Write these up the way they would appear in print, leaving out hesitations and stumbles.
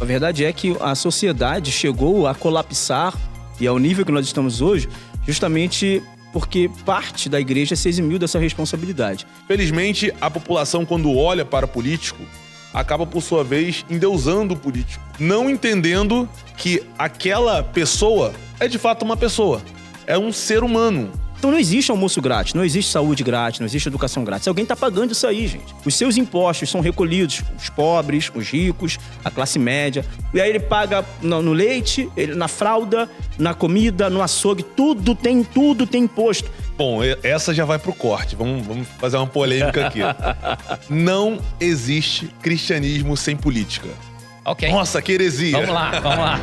A verdade é que a sociedade chegou a colapsar e ao nível que nós estamos hoje, justamente porque parte da igreja se eximiu dessa responsabilidade. Felizmente, a população, quando olha para o político, acaba, por sua vez, endeusando o político, não entendendo que aquela pessoa é, de fato, uma pessoa. É um ser humano. Então não existe almoço grátis, não existe saúde grátis, não existe educação grátis. Alguém está pagando isso aí, gente. Os seus impostos são recolhidos, os pobres, os ricos, a classe média. E aí ele paga no leite, na fralda, na comida, no açougue, tudo tem imposto. Bom, essa já vai pro corte. Vamos fazer uma polêmica aqui. Não existe cristianismo sem política. Ok. Nossa, que heresia. Vamos lá.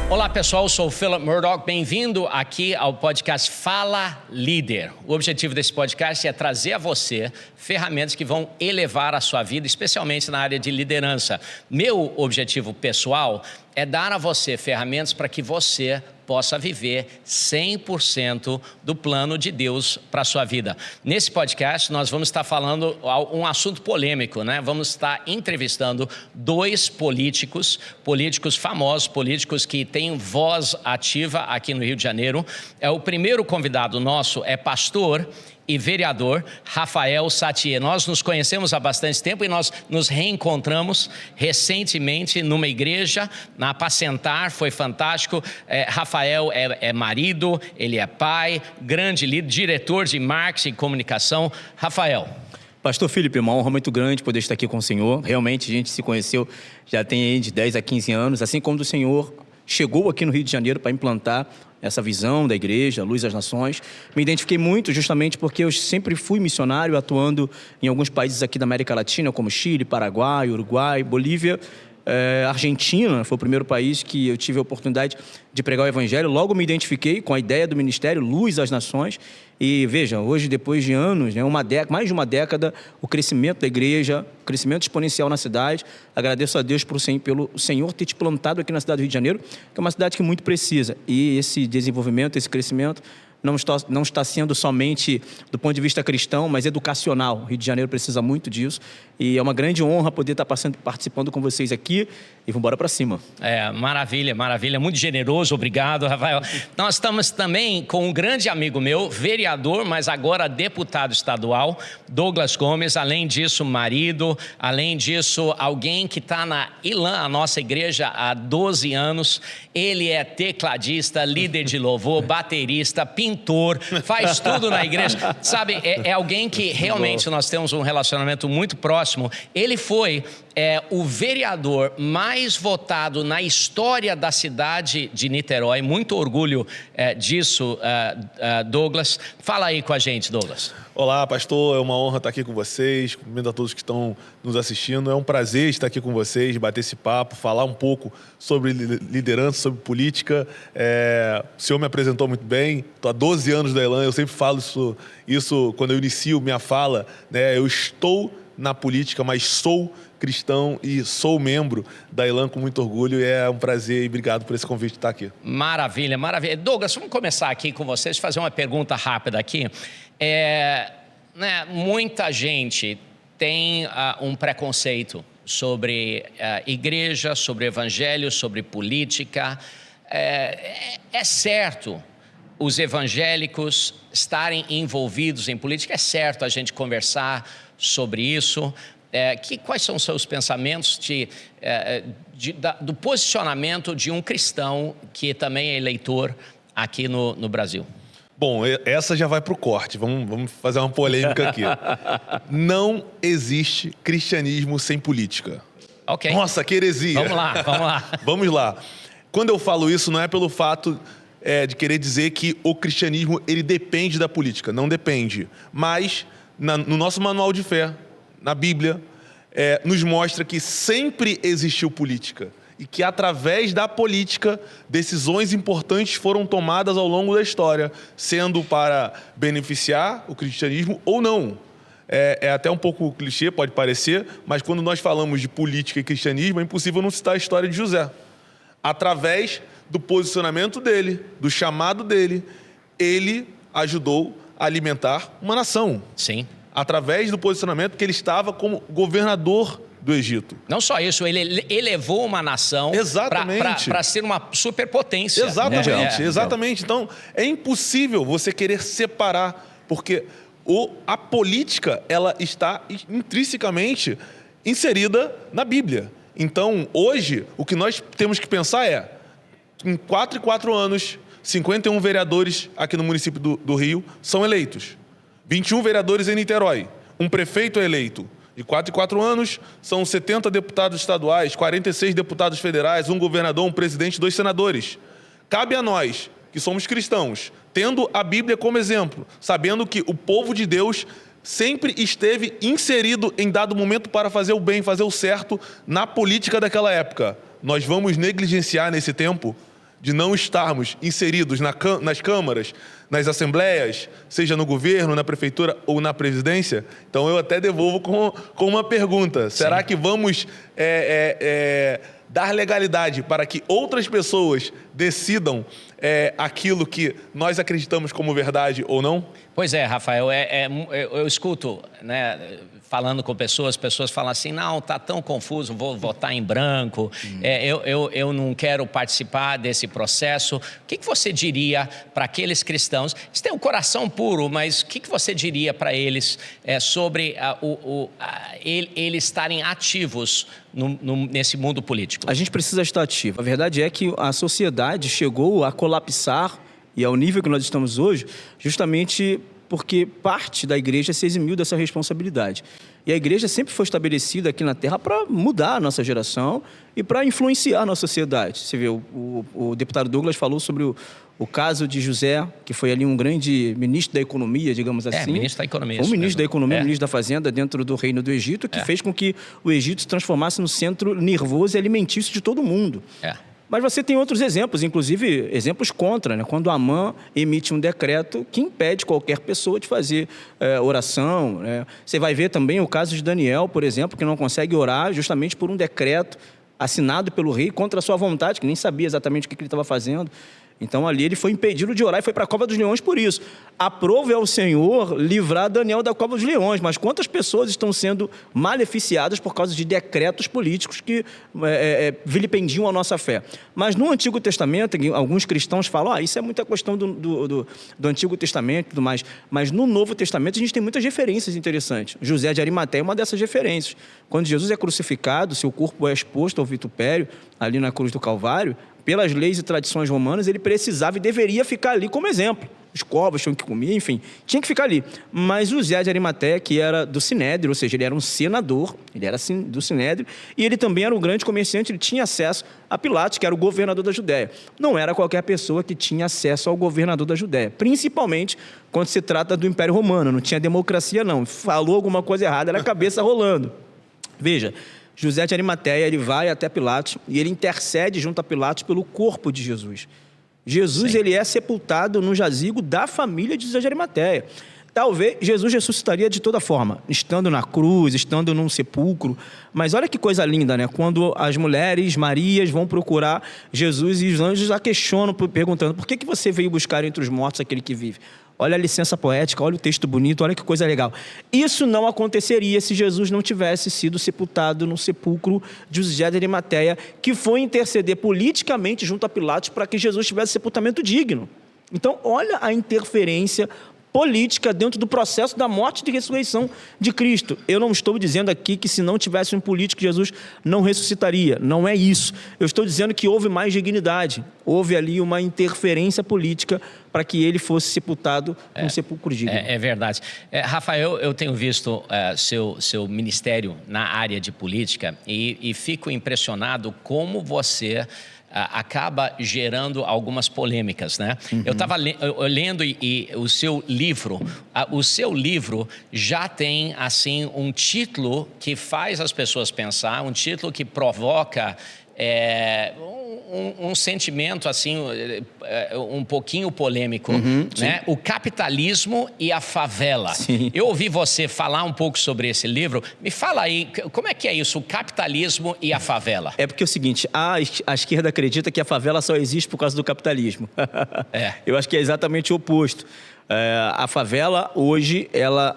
Olá pessoal, eu sou o Philip Murdoch, bem-vindo aqui ao podcast Fala Líder. O objetivo desse podcast é trazer a você ferramentas que vão elevar a sua vida, especialmente na área de liderança. Meu objetivo pessoal é dar a você ferramentas para que você possa viver 100% do plano de Deus para a sua vida. Nesse podcast, nós vamos estar falando um assunto polêmico, né? Vamos estar entrevistando dois políticos famosos, políticos que têm voz ativa aqui no Rio de Janeiro. O primeiro convidado nosso é pastor e vereador Rafael Sattier. Nós nos conhecemos há bastante tempo e nós nos reencontramos recentemente numa igreja, na Apacentar, foi fantástico. Rafael é marido, ele é pai, grande líder, diretor de marketing e comunicação. Rafael. Pastor Felipe, é uma honra muito grande poder estar aqui com o senhor. Realmente a gente se conheceu já tem aí de 10 a 15 anos, assim como o senhor chegou aqui no Rio de Janeiro para implantar essa visão da igreja, Luz às Nações. Me identifiquei muito justamente porque eu sempre fui missionário, atuando em alguns países aqui da América Latina, como Chile, Paraguai, Uruguai, Bolívia, Argentina. Foi o primeiro país que eu tive a oportunidade de pregar o evangelho. Logo me identifiquei com a ideia do ministério Luz às Nações. E veja, hoje, depois de anos, né, mais de uma década, o crescimento da igreja, o crescimento exponencial na cidade. Agradeço a Deus pelo Senhor ter te plantado aqui na cidade do Rio de Janeiro, que é uma cidade que muito precisa. E esse desenvolvimento, esse crescimento, não está sendo somente do ponto de vista cristão, mas educacional. O Rio de Janeiro precisa muito disso. E é uma grande honra poder estar participando com vocês aqui. E vamos embora para cima. Maravilha. Muito generoso. Obrigado, Rafael. Nós estamos também com um grande amigo meu, vereador, mas agora deputado estadual, Douglas Gomes. Além disso, marido. Além disso, alguém que está na ILAM, a nossa igreja, há 12 anos. Ele é tecladista, líder de louvor, baterista, pintor, faz tudo na igreja. Sabe, é alguém que realmente nós temos um relacionamento muito próximo. Ele foi o vereador mais votado na história da cidade de Niterói. Muito orgulho disso, Douglas. Fala aí com a gente, Douglas. Olá, pastor. É uma honra estar aqui com vocês. Cumprimento a todos que estão nos assistindo. É um prazer estar aqui com vocês, bater esse papo, falar um pouco sobre liderança, sobre política. O senhor me apresentou muito bem. Estou há 12 anos da ILAM. Eu sempre falo isso quando eu inicio minha fala, né? Eu estou na política, mas sou cristão e sou membro da ILAM com muito orgulho. E é um prazer e obrigado por esse convite de estar aqui. Maravilha. Douglas, vamos começar aqui com vocês, fazer uma pergunta rápida aqui. Muita gente tem um preconceito sobre igreja, sobre evangelho, sobre política. É certo os evangélicos estarem envolvidos em política? É certo a gente conversar sobre isso? Quais são os seus pensamentos do posicionamento de um cristão que também é eleitor aqui no Brasil? Bom, essa já vai para o corte. Vamos fazer uma polêmica aqui. Não existe cristianismo sem política. Ok. Nossa, que heresia. Vamos lá. Vamos lá. Quando eu falo isso, não é pelo fato de querer dizer que o cristianismo ele depende da política. Não depende. Mas no nosso manual de fé, na Bíblia, nos mostra que sempre existiu política e que através da política decisões importantes foram tomadas ao longo da história, sendo para beneficiar o cristianismo ou não. É até um pouco clichê, pode parecer, mas quando nós falamos de política e cristianismo, é impossível não citar a história de José. Através do posicionamento dele, do chamado dele, ele ajudou a alimentar uma nação. Sim. através do posicionamento que ele estava como governador do Egito. Não só isso, ele elevou uma nação para ser uma superpotência. Exatamente, exatamente. Então, é impossível você querer separar, porque a política, ela está intrinsecamente inserida na Bíblia. Então, hoje, o que nós temos que pensar é, em 4 em 4 anos, 51 vereadores aqui no município do Rio são eleitos. 21 vereadores em Niterói. Um prefeito é eleito. De 4 em 4 anos, são 70 deputados estaduais, 46 deputados federais, um governador, um presidente, 2 senadores. Cabe a nós, que somos cristãos, tendo a Bíblia como exemplo, sabendo que o povo de Deus sempre esteve inserido em dado momento para fazer o bem, fazer o certo na política daquela época. Nós vamos negligenciar nesse tempo de não estarmos inseridos nas câmaras, nas assembleias, seja no governo, na prefeitura ou na presidência? Então eu até devolvo com uma pergunta. Sim. Será que vamos dar legalidade para que outras pessoas decidam aquilo que nós acreditamos como verdade ou não? Pois é, Rafael, eu escuto, né, falando com pessoas falam assim, não, está tão confuso, vou votar em branco, eu não quero participar desse processo. O que você diria para aqueles cristãos? Eles têm um coração puro, mas o que você diria para eles sobre eles estarem ativos nesse mundo político? A gente precisa estar ativo. A verdade é que a sociedade chegou a colapsar e ao nível que nós estamos hoje, justamente porque parte da igreja se eximiu dessa responsabilidade. E a igreja sempre foi estabelecida aqui na Terra para mudar a nossa geração e para influenciar a nossa sociedade. Você vê, o deputado Douglas falou sobre o caso de José, que foi ali um grande ministro da economia, digamos assim. Ministro da economia. Um ministro da economia, ministro da fazenda dentro do reino do Egito, que fez com que o Egito se transformasse no centro nervoso e alimentício de todo mundo. Mas você tem outros exemplos, inclusive exemplos contra, né? Quando Amã emite um decreto que impede qualquer pessoa de fazer oração, né? Você vai ver também o caso de Daniel, por exemplo, que não consegue orar justamente por um decreto assinado pelo rei contra a sua vontade, que nem sabia exatamente o que ele estava fazendo. Então, ali ele foi impedido de orar e foi para a cova dos leões por isso. Aprove ao Senhor livrar Daniel da cova dos leões, mas quantas pessoas estão sendo maleficiadas por causa de decretos políticos que vilipendiam a nossa fé? Mas no Antigo Testamento, alguns cristãos falam, isso é muita questão do Antigo Testamento e tudo mais, mas no Novo Testamento a gente tem muitas referências interessantes. José de Arimateia é uma dessas referências. Quando Jesus é crucificado, seu corpo é exposto ao vitupério, ali na cruz do Calvário, pelas leis e tradições romanas, ele precisava e deveria ficar ali como exemplo. Os corvos tinham que comer, enfim, tinha que ficar ali. Mas José de Arimateia, que era do Sinédrio, ou seja, ele era um senador, ele era do Sinédrio, e ele também era um grande comerciante, ele tinha acesso a Pilatos, que era o governador da Judéia. Não era qualquer pessoa que tinha acesso ao governador da Judéia, principalmente quando se trata do Império Romano, não tinha democracia não, falou alguma coisa errada, era a cabeça rolando. Veja, José de Arimateia, ele vai até Pilatos e ele intercede junto a Pilatos pelo corpo de Jesus. Jesus, ele é sepultado no jazigo da família de José de Arimateia. Talvez Jesus ressuscitaria de toda forma, estando na cruz, estando num sepulcro. Mas olha que coisa linda, né? Quando as mulheres, Marias, vão procurar Jesus e os anjos a questionam, perguntando, por que você veio buscar entre os mortos aquele que vive? Olha a licença poética, olha o texto bonito, olha que coisa legal. Isso não aconteceria se Jesus não tivesse sido sepultado no sepulcro de José de Arimateia, que foi interceder politicamente junto a Pilatos para que Jesus tivesse sepultamento digno. Então, olha a interferência política dentro do processo da morte e ressurreição de Cristo. Eu não estou dizendo aqui que se não tivesse um político, Jesus não ressuscitaria. Não é isso. Eu estou dizendo que houve mais dignidade. Houve ali uma interferência política para que ele fosse sepultado num sepulcro digno. É verdade. Rafael, eu tenho visto seu ministério na área de política e fico impressionado como você acaba gerando algumas polêmicas, né? Uhum. Eu estava lendo e o seu livro já tem, assim, um título que faz as pessoas pensar, um título que provoca um sentimento, assim, um pouquinho polêmico, né? O capitalismo e a favela. Sim. Eu ouvi você falar um pouco sobre esse livro. Me fala aí, como é que é isso, o capitalismo e a favela? É porque é o seguinte, a esquerda acredita que a favela só existe por causa do capitalismo. Eu acho que é exatamente o oposto. A favela, hoje,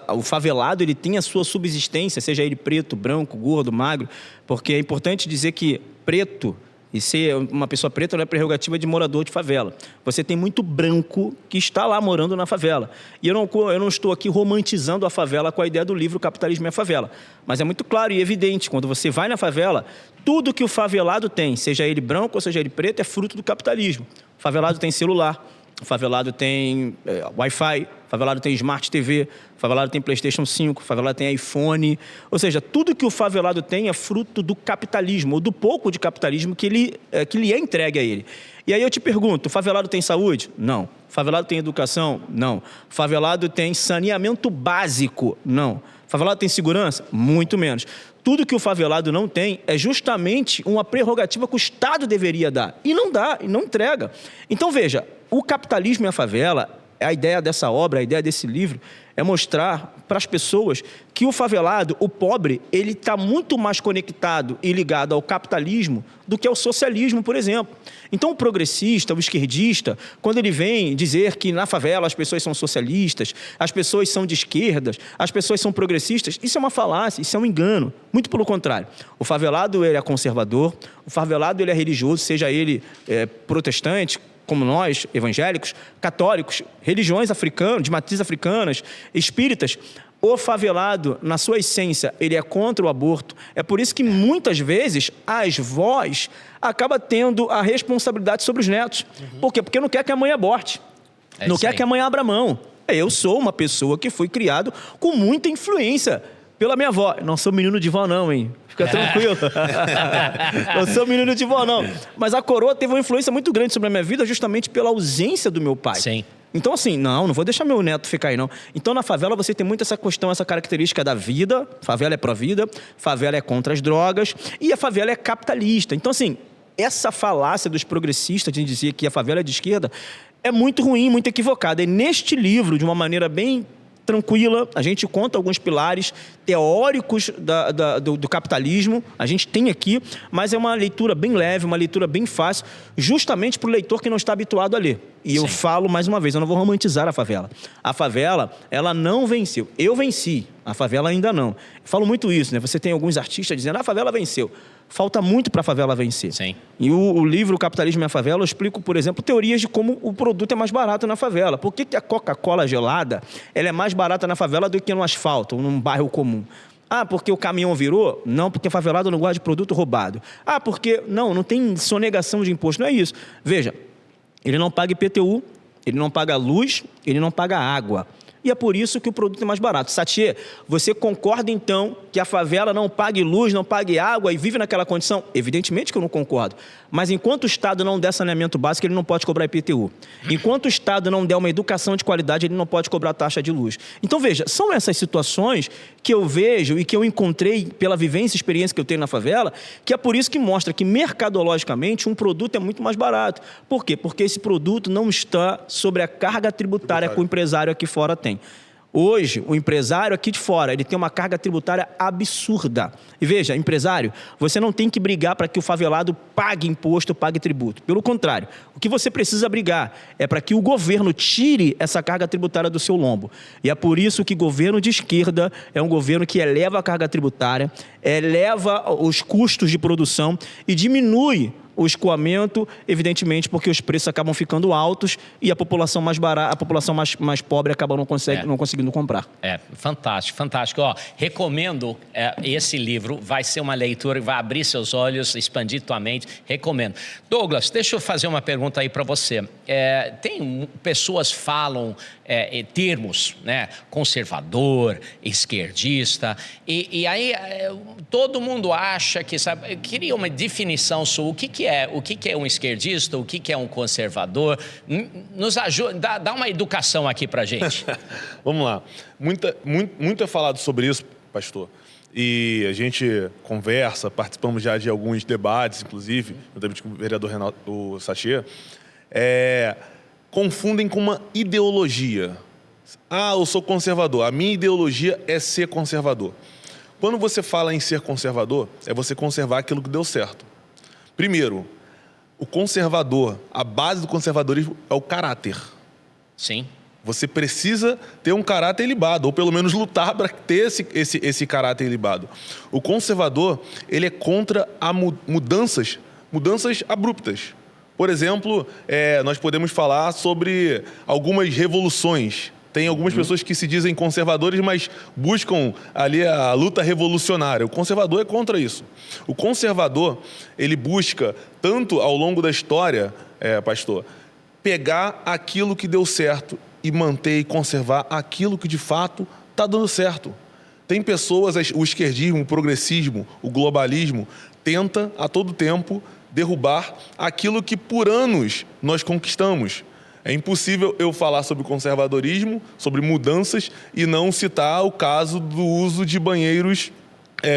o favelado, ele tem a sua subsistência, seja ele preto, branco, gordo, magro, porque é importante dizer que preto, e ser uma pessoa preta não é prerrogativa de morador de favela. Você tem muito branco que está lá morando na favela. E eu não estou aqui romantizando a favela com a ideia do livro Capitalismo é a Favela. Mas é muito claro e evidente, quando você vai na favela, tudo que o favelado tem, seja ele branco ou seja ele preto, é fruto do capitalismo. O favelado tem celular, o favelado tem Wi-Fi, o favelado tem Smart TV, o favelado tem PlayStation 5, o favelado tem iPhone. Ou seja, tudo que o favelado tem é fruto do capitalismo, ou do pouco de capitalismo que lhe é entregue a ele. E aí eu te pergunto, o favelado tem saúde? Não. O favelado tem educação? Não. O favelado tem saneamento básico? Não. O favelado tem segurança? Muito menos. Tudo que o favelado não tem é justamente uma prerrogativa que o Estado deveria dar. E não dá, e não entrega. Então, veja, o capitalismo e a favela, a ideia dessa obra, a ideia desse livro, é mostrar para as pessoas que o favelado, o pobre, ele está muito mais conectado e ligado ao capitalismo do que ao socialismo, por exemplo. Então, o progressista, o esquerdista, quando ele vem dizer que na favela as pessoas são socialistas, as pessoas são de esquerdas, as pessoas são progressistas, isso é uma falácia, isso é um engano. Muito pelo contrário. O favelado, ele é conservador, o favelado, ele é religioso, seja ele protestante, como nós, evangélicos, católicos, religiões africanas, de matriz africanas, espíritas. O favelado, na sua essência, ele é contra o aborto. É por isso que, muitas vezes, as vós acabam tendo a responsabilidade sobre os netos. Por quê? Porque não quer que a mãe aborte. Não quer que a mãe abra mão. Eu sou uma pessoa que fui criado com muita influência pela minha avó. Não sou menino de vó não, hein? Fica tranquilo. Não sou menino de vó não. Mas a coroa teve uma influência muito grande sobre a minha vida justamente pela ausência do meu pai. Sim. Então, assim, não vou deixar meu neto ficar aí, não. Então, na favela, você tem muito essa questão, essa característica da vida. Favela é pró-vida, favela é contra as drogas e a favela é capitalista. Então, assim, essa falácia dos progressistas de dizer que a favela é de esquerda é muito ruim, muito equivocada. E neste livro, de uma maneira bem tranquila, a gente conta alguns pilares teóricos do capitalismo, a gente tem aqui, mas é uma leitura bem leve, uma leitura bem fácil, justamente para o leitor que não está habituado a ler. E eu falo mais uma vez, eu não vou romantizar a favela. A favela, ela não venceu. Eu venci, a favela ainda não. Eu falo muito isso, né? Você tem alguns artistas dizendo, a favela venceu. Falta muito para a favela vencer. Sim. E o livro Capitalismo e a Favela, eu explico, por exemplo, teorias de como o produto é mais barato na favela. Por que a Coca-Cola gelada ela é mais barata na favela do que no asfalto, num bairro comum? Ah, porque o caminhão virou? Não, porque favelado não gosta de produto roubado. Ah, porque... Não tem sonegação de imposto, não é isso. Veja, ele não paga IPTU, ele não paga luz, ele não paga água. E é por isso que o produto é mais barato. Satie, você concorda então que a favela não pague luz, não pague água e vive naquela condição? Evidentemente que eu não concordo. Mas enquanto o Estado não der saneamento básico, ele não pode cobrar IPTU. Enquanto o Estado não der uma educação de qualidade, ele não pode cobrar taxa de luz. Então, veja, são essas situações que eu vejo e que eu encontrei pela vivência e experiência que eu tenho na favela, que é por isso que mostra que, mercadologicamente, um produto é muito mais barato. Por quê? Porque esse produto não está sobre a carga tributária que o empresário aqui fora tem. Hoje, o empresário aqui de fora, ele tem uma carga tributária absurda. E veja, empresário, você não tem que brigar para que o favelado pague imposto, pague tributo. Pelo contrário, o que você precisa brigar é para que o governo tire essa carga tributária do seu lombo. E é por isso que governo de esquerda é um governo que eleva a carga tributária, eleva os custos de produção e diminui o escoamento, evidentemente, porque os preços acabam ficando altos e a população mais barata, a população mais pobre acaba não conseguindo comprar. Fantástico, fantástico. Ó, recomendo esse livro, vai ser uma leitura que vai abrir seus olhos, expandir tua mente, recomendo. Douglas, deixa eu fazer uma pergunta aí para você. Pessoas falam termos, né? Conservador, esquerdista, e aí todo mundo acha que, sabe, queria uma definição sobre o que é um esquerdista, o que é um conservador. Nos ajuda, dá uma educação aqui pra gente. Vamos lá. Muito é falado sobre isso, pastor. E a gente conversa, participamos já de alguns debates, inclusive, juntamente com o vereador Renato Satie, confundem com uma ideologia. Ah, eu sou conservador. A minha ideologia é ser conservador. Quando você fala em ser conservador, é você conservar aquilo que deu certo. Primeiro, o conservador, a base do conservadorismo é o caráter. Sim. Você precisa ter um caráter ilibado, ou pelo menos lutar para ter esse caráter ilibado. O conservador, ele é contra mudanças abruptas. Por exemplo, nós podemos falar sobre algumas revoluções. Tem algumas pessoas que se dizem conservadores, mas buscam ali a luta revolucionária. O conservador é contra isso. O conservador, ele busca, tanto ao longo da história, pastor, pegar aquilo que deu certo e manter e conservar aquilo que de fato está dando certo. Tem pessoas, o esquerdismo, o progressismo, o globalismo, tenta a todo tempo derrubar aquilo que por anos nós conquistamos. É impossível eu falar sobre conservadorismo, sobre mudanças, e não citar o caso do uso de banheiros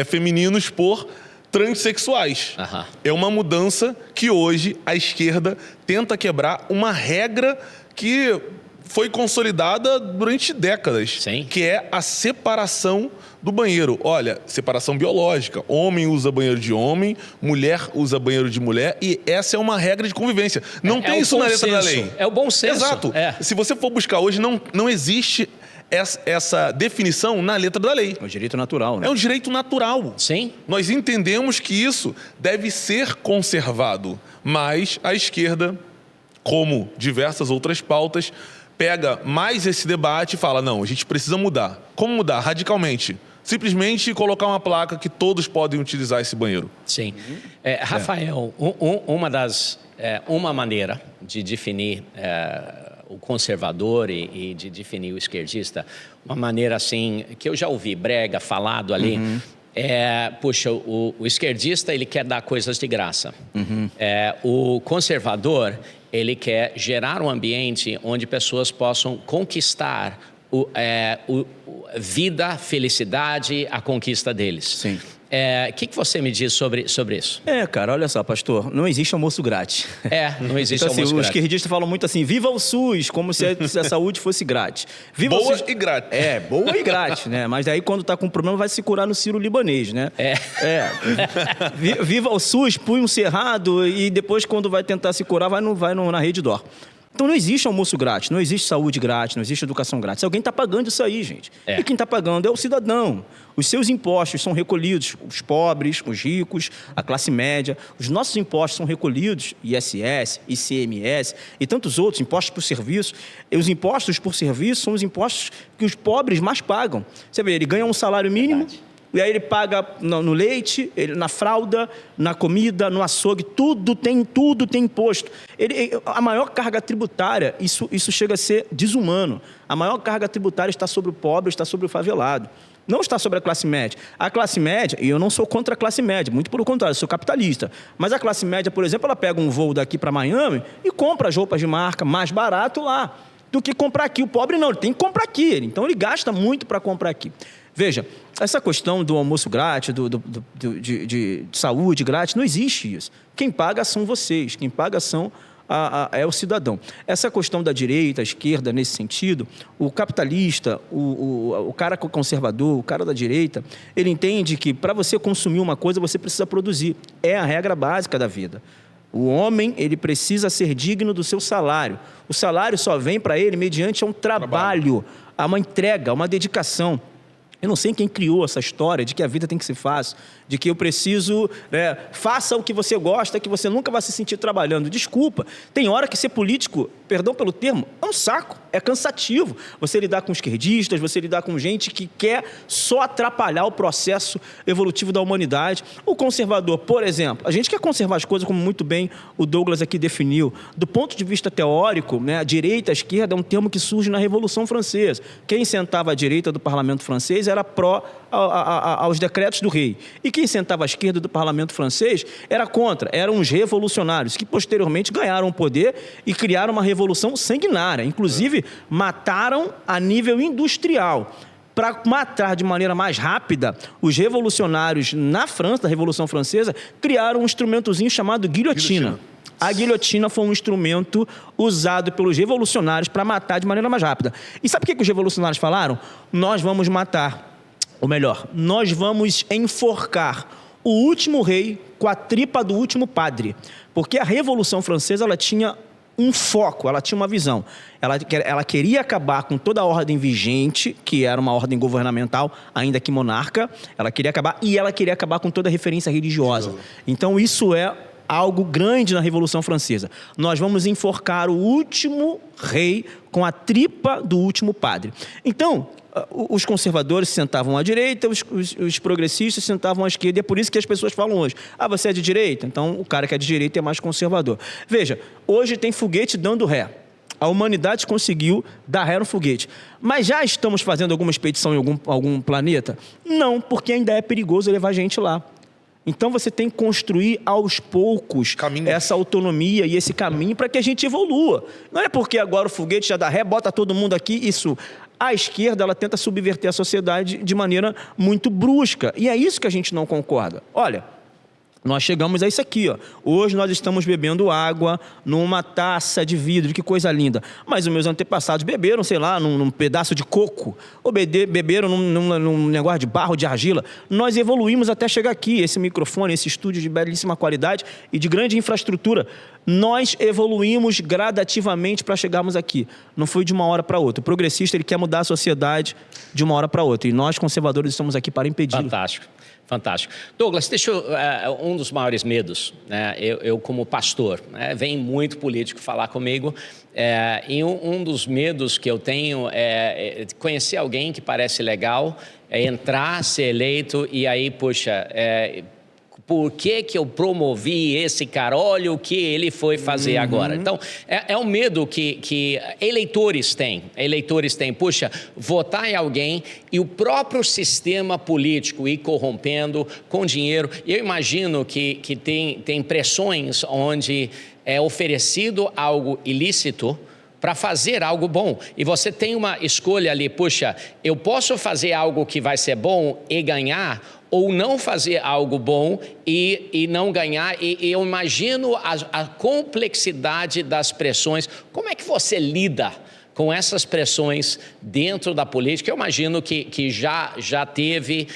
femininos por transexuais. Uhum. É uma mudança que hoje a esquerda tenta quebrar uma regra que foi consolidada durante décadas. Sim. Que é a separação do banheiro. Olha, separação biológica. Homem usa banheiro de homem, mulher usa banheiro de mulher, e essa é uma regra de convivência. Não tem isso na letra da lei. É o bom senso. Exato. Se você for buscar hoje, não existe essa definição na letra da lei. É um direito natural, né? É um direito natural. Sim. Nós entendemos que isso deve ser conservado, mas a esquerda, como diversas outras pautas, pega mais esse debate e fala, não, a gente precisa mudar. Como mudar? Radicalmente. Simplesmente colocar uma placa que todos podem utilizar esse banheiro. Sim. Rafael, uma maneira de definir o conservador e de definir o esquerdista, uma maneira assim, que eu já ouvi brega falado ali, puxa, o esquerdista, ele quer dar coisas de graça. O conservador, ele quer gerar um ambiente onde pessoas possam conquistar vida, felicidade, a conquista deles. Sim. O que você me diz sobre isso? Cara, olha só, pastor, não existe almoço grátis. Não existe então, almoço grátis. Os esquerdistas falam muito assim, viva o SUS, como se a saúde fosse grátis. Viva boa o SUS... e grátis. Boa e grátis, né? Mas aí quando tá com problema vai se curar no Sírio-Libanês, né? Viva o SUS, punho cerrado, e depois quando vai tentar se curar vai na Rede D'Or. Então não existe almoço grátis, não existe saúde grátis, não existe educação grátis. Alguém está pagando isso aí, gente. E quem está pagando é o cidadão. Os seus impostos são recolhidos, os pobres, os ricos, a classe média. Os nossos impostos são recolhidos, ISS, ICMS e tantos outros, impostos por serviço. E os impostos por serviço são os impostos que os pobres mais pagam. Você vê, ele ganha um salário mínimo... E aí ele paga no leite, na fralda, na comida, no açougue, tudo tem imposto. A maior carga tributária, isso chega a ser desumano. A maior carga tributária está sobre o pobre, está sobre o favelado. Não está sobre a classe média. A classe média, e eu não sou contra a classe média, muito pelo contrário, eu sou capitalista. Mas a classe média, por exemplo, ela pega um voo daqui para Miami e compra as roupas de marca mais barato lá do que comprar aqui. O pobre não, ele tem que comprar aqui. Então ele gasta muito para comprar aqui. Veja, essa questão do almoço grátis, de saúde grátis, não existe isso. Quem paga são vocês, quem paga é o cidadão. Essa questão da direita, a esquerda, nesse sentido, o capitalista, o cara conservador, o cara da direita, ele entende que para você consumir uma coisa, você precisa produzir. É a regra básica da vida. O homem, ele precisa ser digno do seu salário. O salário só vem para ele mediante um trabalho, uma entrega, uma dedicação. Eu não sei quem criou essa história de que a vida tem que ser fácil, de que eu preciso, faça o que você gosta, que você nunca vai se sentir trabalhando. Desculpa, tem hora que ser político, perdão pelo termo, é um saco, é cansativo. Você lidar com esquerdistas, você lidar com gente que quer só atrapalhar o processo evolutivo da humanidade. O conservador, por exemplo, a gente quer conservar as coisas como muito bem o Douglas aqui definiu. Do ponto de vista teórico, a direita, a esquerda é um termo que surge na Revolução Francesa. Quem sentava à direita do parlamento francês era pró aos decretos do rei. E quem sentava à esquerda do parlamento francês era contra, eram os revolucionários, que posteriormente ganharam o poder e criaram uma revolução sanguinária. Inclusive, mataram a nível industrial. Para matar de maneira mais rápida, os revolucionários na França, da Revolução Francesa, criaram um instrumentozinho chamado guilhotina. A guilhotina foi um instrumento usado pelos revolucionários para matar de maneira mais rápida. E sabe o que os revolucionários falaram? Nós vamos matar, ou melhor, nós vamos enforcar o último rei com a tripa do último padre. Porque a Revolução Francesa ela tinha um foco, ela tinha uma visão. Ela queria acabar com toda a ordem vigente, que era uma ordem governamental, ainda que monarca. Ela queria acabar, e ela queria acabar com toda a referência religiosa. Então, isso é algo grande na Revolução Francesa. Nós vamos enforcar o último rei com a tripa do último padre. Então, os conservadores sentavam à direita, os progressistas sentavam à esquerda, e é por isso que as pessoas falam hoje: você é de direita? Então o cara que é de direita é mais conservador. Veja, hoje tem foguete dando ré. A humanidade conseguiu dar ré no foguete. Mas já estamos fazendo alguma expedição em algum planeta? Não, porque ainda é perigoso levar gente lá. Então você tem que construir aos poucos essa autonomia e esse caminho para que a gente evolua. Não é porque agora o foguete já dá ré, bota todo mundo aqui, isso. A esquerda, ela tenta subverter a sociedade de maneira muito brusca. E é isso que a gente não concorda. Olha, nós chegamos a isso aqui, ó. Hoje nós estamos bebendo água numa taça de vidro, que coisa linda. Mas os meus antepassados beberam, sei lá, num pedaço de coco, ou beberam num negócio de barro, de argila. Nós evoluímos até chegar aqui, esse microfone, esse estúdio de belíssima qualidade e de grande infraestrutura. Nós evoluímos gradativamente para chegarmos aqui. Não foi de uma hora para outra. O progressista, ele quer mudar a sociedade de uma hora para outra. E nós, conservadores, estamos aqui para impedir. Fantástico. Fantástico. Douglas, deixa eu, um dos maiores medos, né, eu como pastor, né, vem muito político falar comigo, e um dos medos que eu tenho é conhecer alguém que parece legal, entrar, ser eleito e aí, puxa, por que eu promovi esse cara? Olha o que ele foi fazer agora. Então, é um medo que eleitores têm. Puxa, votar em alguém e o próprio sistema político ir corrompendo com dinheiro. Eu imagino que tem pressões onde é oferecido algo ilícito para fazer algo bom. E você tem uma escolha ali, puxa, eu posso fazer algo que vai ser bom e ganhar, ou não fazer algo bom e não ganhar. E eu imagino a complexidade das pressões. Como é que você lida com essas pressões dentro da política? Eu imagino que já teve.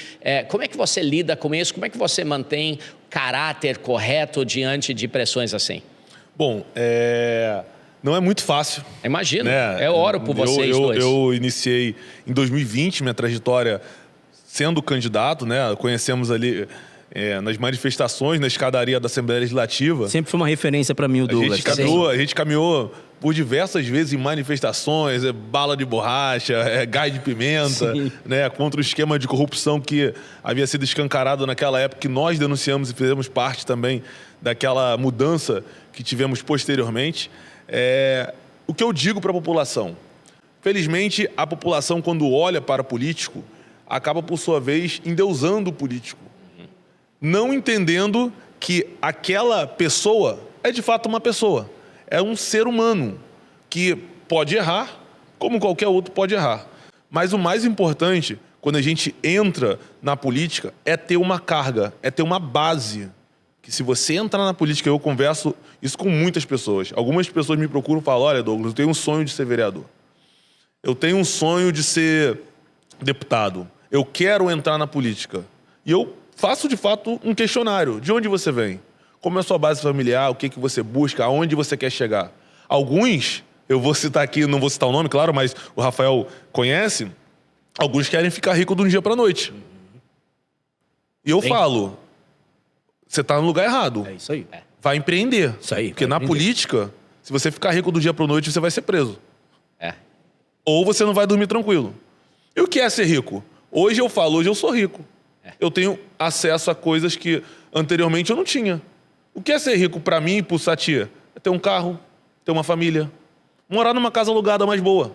Como é que você lida com isso? Como é que você mantém caráter correto diante de pressões assim? Bom, não é muito fácil. Imagino, né? Eu oro por vocês dois. Eu iniciei em 2020 minha trajetória sendo candidato, né? Conhecemos ali nas manifestações, na escadaria da Assembleia Legislativa. Sempre foi uma referência para mim o Douglas. A gente caminhou por diversas vezes em manifestações, bala de borracha, gás de pimenta, né? Contra o esquema de corrupção que havia sido escancarado naquela época, que nós denunciamos e fizemos parte também daquela mudança que tivemos posteriormente. O que eu digo para a população? Felizmente, a população, quando olha para o político, acaba, por sua vez, endeusando o político. Não entendendo que aquela pessoa é, de fato, uma pessoa. É um ser humano que pode errar, como qualquer outro pode errar. Mas o mais importante, quando a gente entra na política, é ter uma carga, é ter uma base. Que se você entrar na política, eu converso isso com muitas pessoas. Algumas pessoas me procuram e falam: olha, Douglas, eu tenho um sonho de ser vereador. Eu tenho um sonho de ser deputado. Eu quero entrar na política. E eu faço, de fato, um questionário. De onde você vem? Como é a sua base familiar? O que você busca? Aonde você quer chegar? Alguns, eu vou citar aqui, não vou citar o nome, claro, mas o Rafael conhece. Alguns querem ficar rico de um dia para a noite. E eu falo, você está no lugar errado. É isso aí. Vai empreender. Isso aí. Porque na política, se você ficar rico do dia para a noite, você vai ser preso. Ou você não vai dormir tranquilo. E o que é ser rico? Hoje eu falo, hoje eu sou rico. Eu tenho acesso a coisas que anteriormente eu não tinha. O que é ser rico para mim e para o Satia? É ter um carro, ter uma família, morar numa casa alugada mais boa,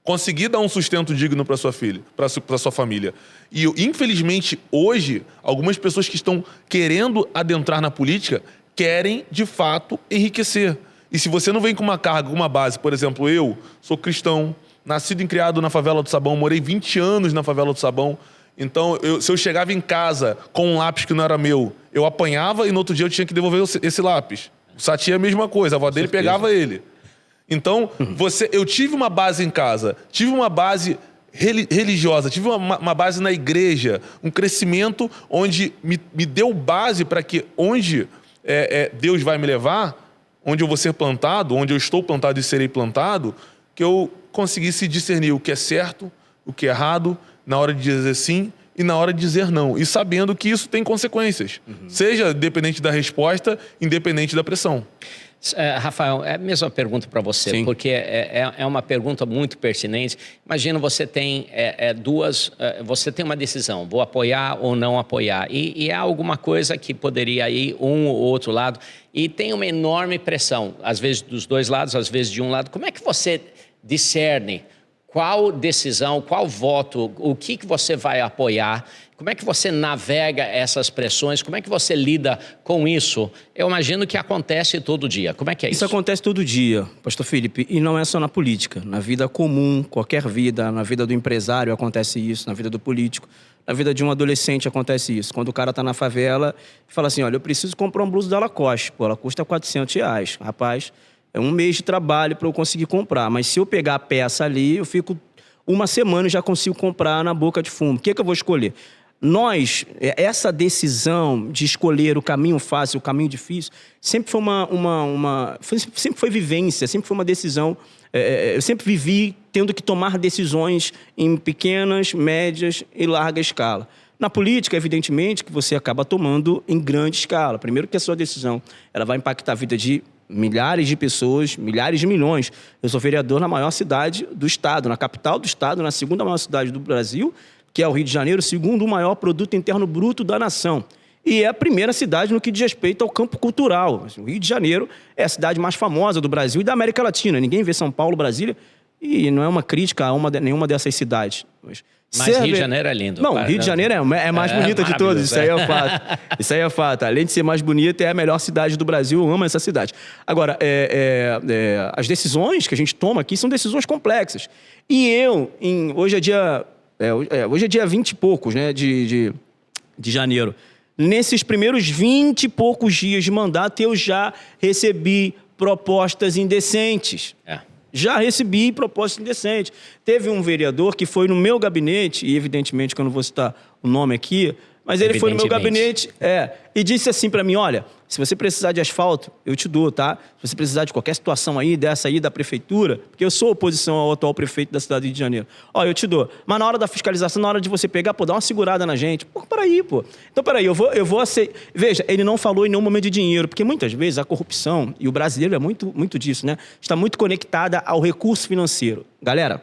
conseguir dar um sustento digno para sua filha, para sua família. E infelizmente hoje algumas pessoas que estão querendo adentrar na política querem de fato enriquecer. E se você não vem com uma carga, com uma base, por exemplo, eu sou cristão, nascido e criado na favela do Sabão, morei 20 anos na favela do Sabão. Então, se eu chegava em casa com um lápis que não era meu, eu apanhava e no outro dia eu tinha que devolver esse lápis. O Satia é a mesma coisa, a avó dele pegava ele. Então, eu tive uma base em casa, tive uma base religiosa, tive uma base na igreja, um crescimento onde me deu base para que onde Deus vai me levar, onde eu vou ser plantado, onde eu estou plantado e serei plantado, que eu conseguisse discernir o que é certo, o que é errado, na hora de dizer sim e na hora de dizer não. E sabendo que isso tem consequências, seja dependente da resposta, independente da pressão. Rafael, é a mesma pergunta para você, Sim. porque é uma pergunta muito pertinente. Imagina, você tem você tem uma decisão, vou apoiar ou não apoiar, e há alguma coisa que poderia ir um ou outro lado, e tem uma enorme pressão, às vezes dos dois lados, às vezes de um lado. Como é que você discerne qual decisão, qual voto, o que você vai apoiar? Como é que você navega essas pressões? Como é que você lida com isso? Eu imagino que acontece todo dia. Como é que é isso? Isso acontece todo dia, pastor Felipe, e não é só na política. Na vida comum, qualquer vida, na vida do empresário acontece isso, na vida do político, na vida de um adolescente acontece isso. Quando o cara tá na favela e fala assim, olha, eu preciso comprar um blusa da Lacoste, pô, ela custa R$400. Rapaz, é um mês de trabalho para eu conseguir comprar, mas se eu pegar a peça ali, eu fico uma semana e já consigo comprar na boca de fumo. O que eu vou escolher? Essa decisão de escolher o caminho fácil, o caminho difícil, sempre foi sempre foi vivência, sempre foi uma decisão. Eu sempre vivi tendo que tomar decisões em pequenas, médias e larga escala. Na política, evidentemente, que você acaba tomando em grande escala. Primeiro que a sua decisão ela vai impactar a vida de milhares de pessoas, milhares de milhões. Eu sou vereador na maior cidade do estado, na capital do estado, na segunda maior cidade do Brasil, que é o Rio de Janeiro, segundo maior produto interno bruto da nação. E é a primeira cidade no que diz respeito ao campo cultural. O Rio de Janeiro é a cidade mais famosa do Brasil e da América Latina. Ninguém vê São Paulo, Brasília, e não é uma crítica a nenhuma dessas cidades. Mas Rio de Janeiro é lindo. Não, Rio de Janeiro é mais bonita de todas, isso aí é fato. Isso aí é fato. Além de ser mais bonita, é a melhor cidade do Brasil, eu amo essa cidade. Agora, as decisões que a gente toma aqui são decisões complexas. E hoje é dia 20 e poucos, né, de janeiro. Nesses primeiros 20 e poucos dias de mandato, eu já recebi propostas indecentes. Já recebi propostas indecentes. Teve um vereador que foi no meu gabinete, e evidentemente que eu não vou citar o nome aqui, mas ele foi no meu gabinete e disse assim para mim, olha, se você precisar de asfalto, eu te dou, tá? Se você precisar de qualquer situação aí, dessa aí da prefeitura, porque eu sou oposição ao atual prefeito da cidade de Janeiro, eu te dou. Mas na hora da fiscalização, na hora de você pegar, dá uma segurada na gente. Pô, peraí, pô. Então, peraí, eu vou aceitar. Veja, ele não falou em nenhum momento de dinheiro, porque muitas vezes a corrupção, e o brasileiro é muito disso, né? Está muito conectada ao recurso financeiro. Galera,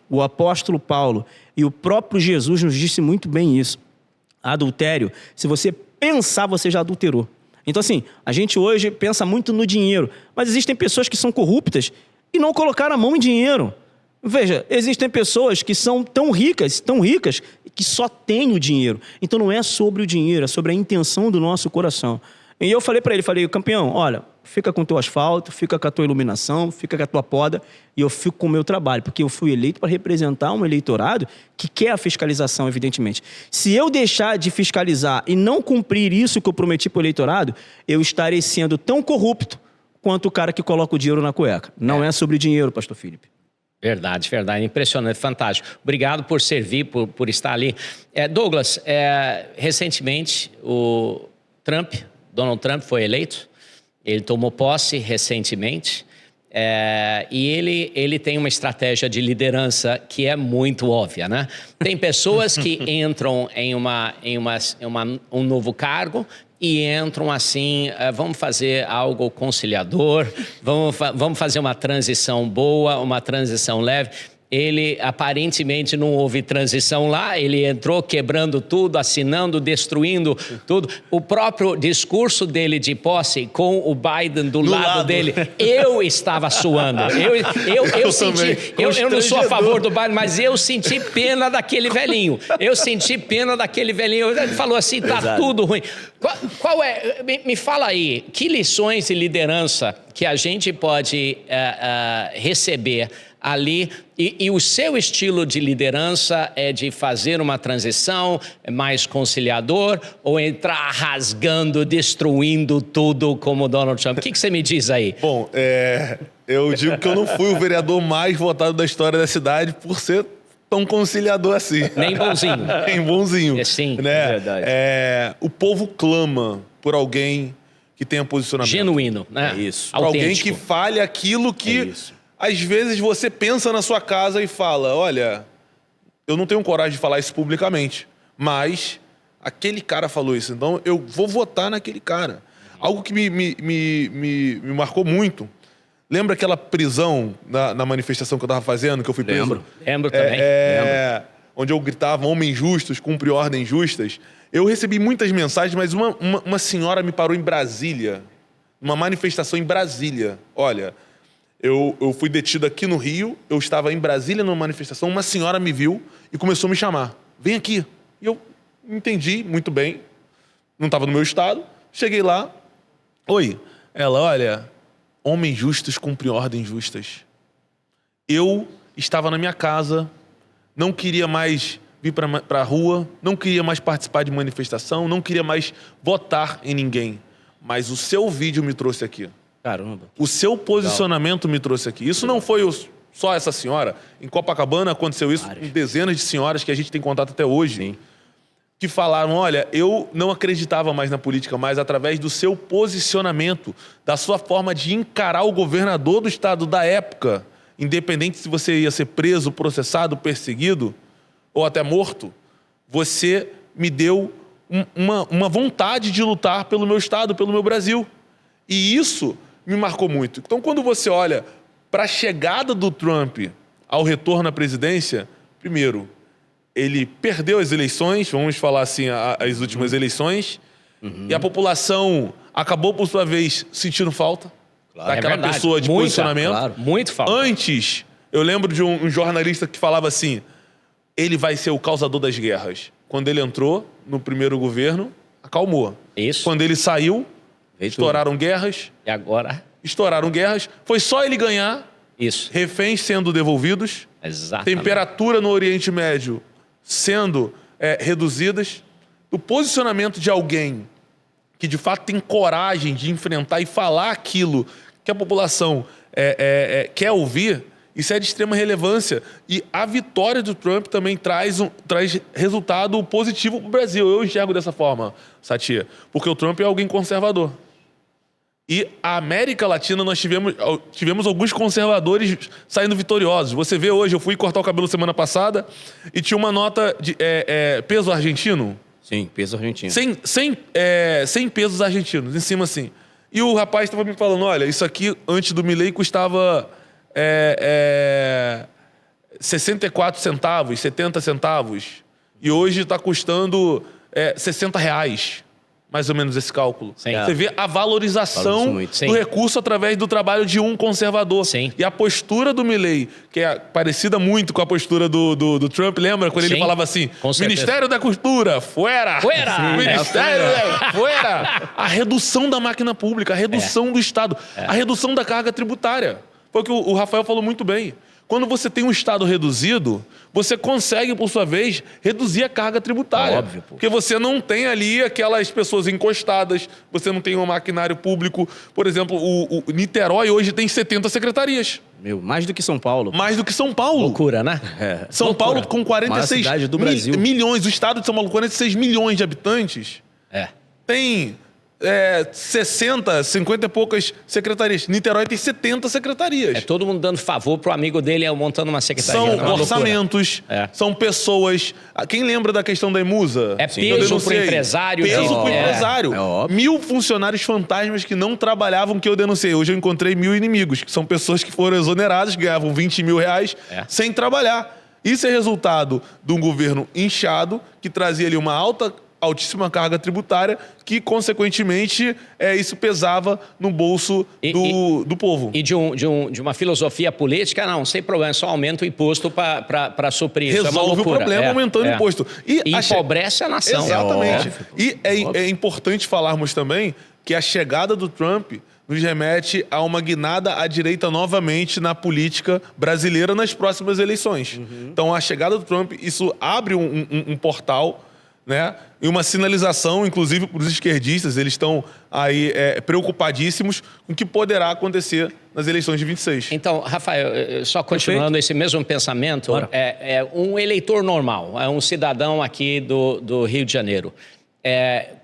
o apóstolo Paulo e o próprio Jesus nos disse muito bem isso. Adultério, se você pensar, você já adulterou. Então, assim, a gente hoje pensa muito no dinheiro, mas existem pessoas que são corruptas e não colocaram a mão em dinheiro. Veja, existem pessoas que são tão ricas, que só têm o dinheiro. Então, não é sobre o dinheiro, é sobre a intenção do nosso coração. E eu falei para ele, campeão, olha, fica com o teu asfalto, fica com a tua iluminação, fica com a tua poda, e eu fico com o meu trabalho, porque eu fui eleito para representar um eleitorado que quer a fiscalização, evidentemente. Se eu deixar de fiscalizar e não cumprir isso que eu prometi para o eleitorado, eu estarei sendo tão corrupto quanto o cara que coloca o dinheiro na cueca. Não é sobre dinheiro, pastor Felipe. Verdade, impressionante, fantástico. Obrigado por servir, por estar ali. Douglas, recentemente o Donald Trump foi eleito, ele tomou posse recentemente, e ele tem uma estratégia de liderança que é muito óbvia, né? Tem pessoas que entram em um novo cargo e entram assim, vamos fazer algo conciliador, vamos fazer uma transição boa, uma transição leve. Ele, aparentemente, não houve transição lá, ele entrou quebrando tudo, assinando, destruindo tudo. O próprio discurso dele de posse, com o Biden do lado dele, eu estava suando. Eu senti, eu não sou a favor do Biden, mas eu senti pena daquele velhinho. Ele falou assim, tá tudo ruim. Qual é? Me fala aí, que lições de liderança que a gente pode receber ali, e o seu estilo de liderança é de fazer uma transição mais conciliador ou entrar rasgando, destruindo tudo como Donald Trump? O que você me diz aí? Bom, eu digo que eu não fui o vereador mais votado da história da cidade por ser tão conciliador assim. Nem bonzinho. Nem bonzinho. Sim, né? É verdade. O povo clama por alguém que tenha posicionamento. Genuíno, né? É isso. Pra alguém Autêntico. que fale aquilo que, às vezes, você pensa na sua casa e fala, olha, eu não tenho coragem de falar isso publicamente, mas aquele cara falou isso, então eu vou votar naquele cara. Algo que me marcou muito. Lembra aquela prisão na manifestação que eu estava fazendo, que eu fui preso? Lembro também. Onde eu gritava, homens justos, cumpre ordens justas. Eu recebi muitas mensagens, mas uma senhora me parou em Brasília, uma manifestação em Brasília. Olha, eu fui detido aqui no Rio, eu estava em Brasília numa manifestação, uma senhora me viu e começou a me chamar. Vem aqui. E eu entendi muito bem, não estava no meu estado, cheguei lá. Oi. Ela, olha, homens justos cumprem ordens justas. Eu estava na minha casa, não queria mais vir para a rua, não queria mais participar de manifestação, não queria mais votar em ninguém. Mas o seu vídeo me trouxe aqui. Caramba. O seu posicionamento me trouxe aqui. Isso não foi só essa senhora. Em Copacabana aconteceu isso com dezenas de senhoras que a gente tem contato até hoje. Sim. Que falaram, olha, eu não acreditava mais na política, mas através do seu posicionamento, da sua forma de encarar o governador do estado da época, independente se você ia ser preso, processado, perseguido ou até morto, você me deu uma vontade de lutar pelo meu estado, pelo meu Brasil. E isso me marcou muito. Então, quando você olha para a chegada do Trump ao retorno à presidência, primeiro, ele perdeu as eleições, vamos falar assim, as últimas eleições, e a população acabou, por sua vez, sentindo falta daquela pessoa de posicionamento. Claro, muito falta. Antes, eu lembro de um jornalista que falava assim, ele vai ser o causador das guerras. Quando ele entrou no primeiro governo, acalmou. Isso. Quando ele saiu, estouraram guerras. E agora? Estouraram guerras. Foi só ele ganhar, Isso. reféns sendo devolvidos, Exatamente. temperatura no Oriente Médio sendo reduzidas, o posicionamento de alguém que de fato tem coragem de enfrentar e falar aquilo que a população quer ouvir, isso é de extrema relevância. E a vitória do Trump também traz resultado positivo para o Brasil. Eu enxergo dessa forma, Satia, porque o Trump é alguém conservador. E a América Latina, nós tivemos alguns conservadores saindo vitoriosos. Você vê hoje, eu fui cortar o cabelo semana passada e tinha uma nota de peso argentino. Sim, peso argentino. 100 pesos argentinos, em cima assim. E o rapaz estava me falando, olha, isso aqui antes do Milei custava 64 centavos, 70 centavos. E hoje está custando R$60. Mais ou menos esse cálculo. Sim. Você vê a valorização do recurso através do trabalho de um conservador. Sim. E a postura do Milei, que é parecida muito com a postura do Trump, lembra? Quando ele falava assim, Ministério da Cultura, fuera! Fuera! Ministério fuera! A redução da máquina pública, a redução do Estado, a redução da carga tributária. Foi o que o Rafael falou muito bem. Quando você tem um Estado reduzido, você consegue, por sua vez, reduzir a carga tributária. Óbvio, pô. Porque você não tem ali aquelas pessoas encostadas, você não tem um maquinário público. Por exemplo, o Niterói hoje tem 70 secretarias. Mais do que São Paulo. Mais do que São Paulo. Loucura, né? São Paulo com 46 cidade do Brasil. milhões. O estado de São Paulo, 46 milhões de habitantes. Tem 60, 50 e poucas secretarias. Niterói tem 70 secretarias. Todo mundo dando favor pro amigo dele montando uma secretaria. São orçamentos, são pessoas. Quem lembra da questão da Emusa? Peso pro empresário. Peso pro empresário. 1000 funcionários fantasmas que não trabalhavam que eu denunciei. Hoje eu encontrei 1000 inimigos, que são pessoas que foram exoneradas, ganhavam 20 mil reais sem trabalhar. Isso é resultado de um governo inchado, que trazia ali uma altíssima carga tributária, que, consequentemente, isso pesava no bolso do povo. E de uma filosofia política, não, sem problema, só aumenta o imposto para suprir isso. Resolve o problema aumentando o imposto. E empobrece a nação. Exatamente. E é importante falarmos também que a chegada do Trump nos remete a uma guinada à direita novamente na política brasileira nas próximas eleições. Então, a chegada do Trump, isso abre um portal, né? E uma sinalização, inclusive, para os esquerdistas, eles estão aí preocupadíssimos com o que poderá acontecer nas eleições de 26. Então, Rafael, só continuando esse mesmo pensamento, um eleitor normal, um cidadão aqui do Rio de Janeiro,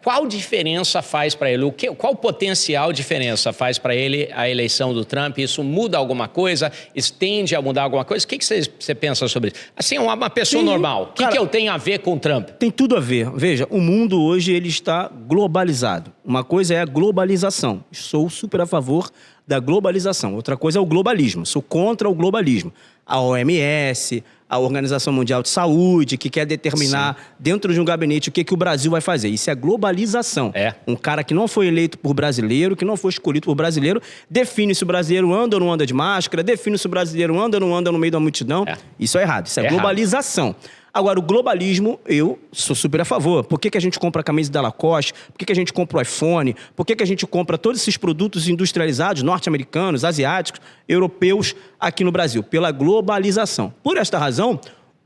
Qual diferença faz para ele? Qual potencial diferença faz para ele a eleição do Trump? Isso muda alguma coisa? Isso tende a mudar alguma coisa? O que você pensa sobre isso? Assim, uma pessoa normal, o que eu tenho a ver com o Trump? Tem tudo a ver. Veja, o mundo hoje ele está globalizado. Uma coisa é a globalização. Sou super a favor da globalização. Outra coisa é o globalismo. Sou contra o globalismo. A OMS, a Organização Mundial de Saúde, que quer determinar dentro de um gabinete o que o Brasil vai fazer. Isso é globalização. Um cara que não foi eleito por brasileiro, que não foi escolhido por brasileiro, define se o brasileiro anda ou não anda de máscara, define se o brasileiro anda ou não anda no meio da multidão. Isso é errado. Isso é globalização. Agora, o globalismo, eu sou super a favor. Por que a gente compra a camisa da Lacoste? Por que a gente compra o iPhone? Por que a gente compra todos esses produtos industrializados, norte-americanos, asiáticos, europeus, aqui no Brasil? Pela globalização. Por esta razão,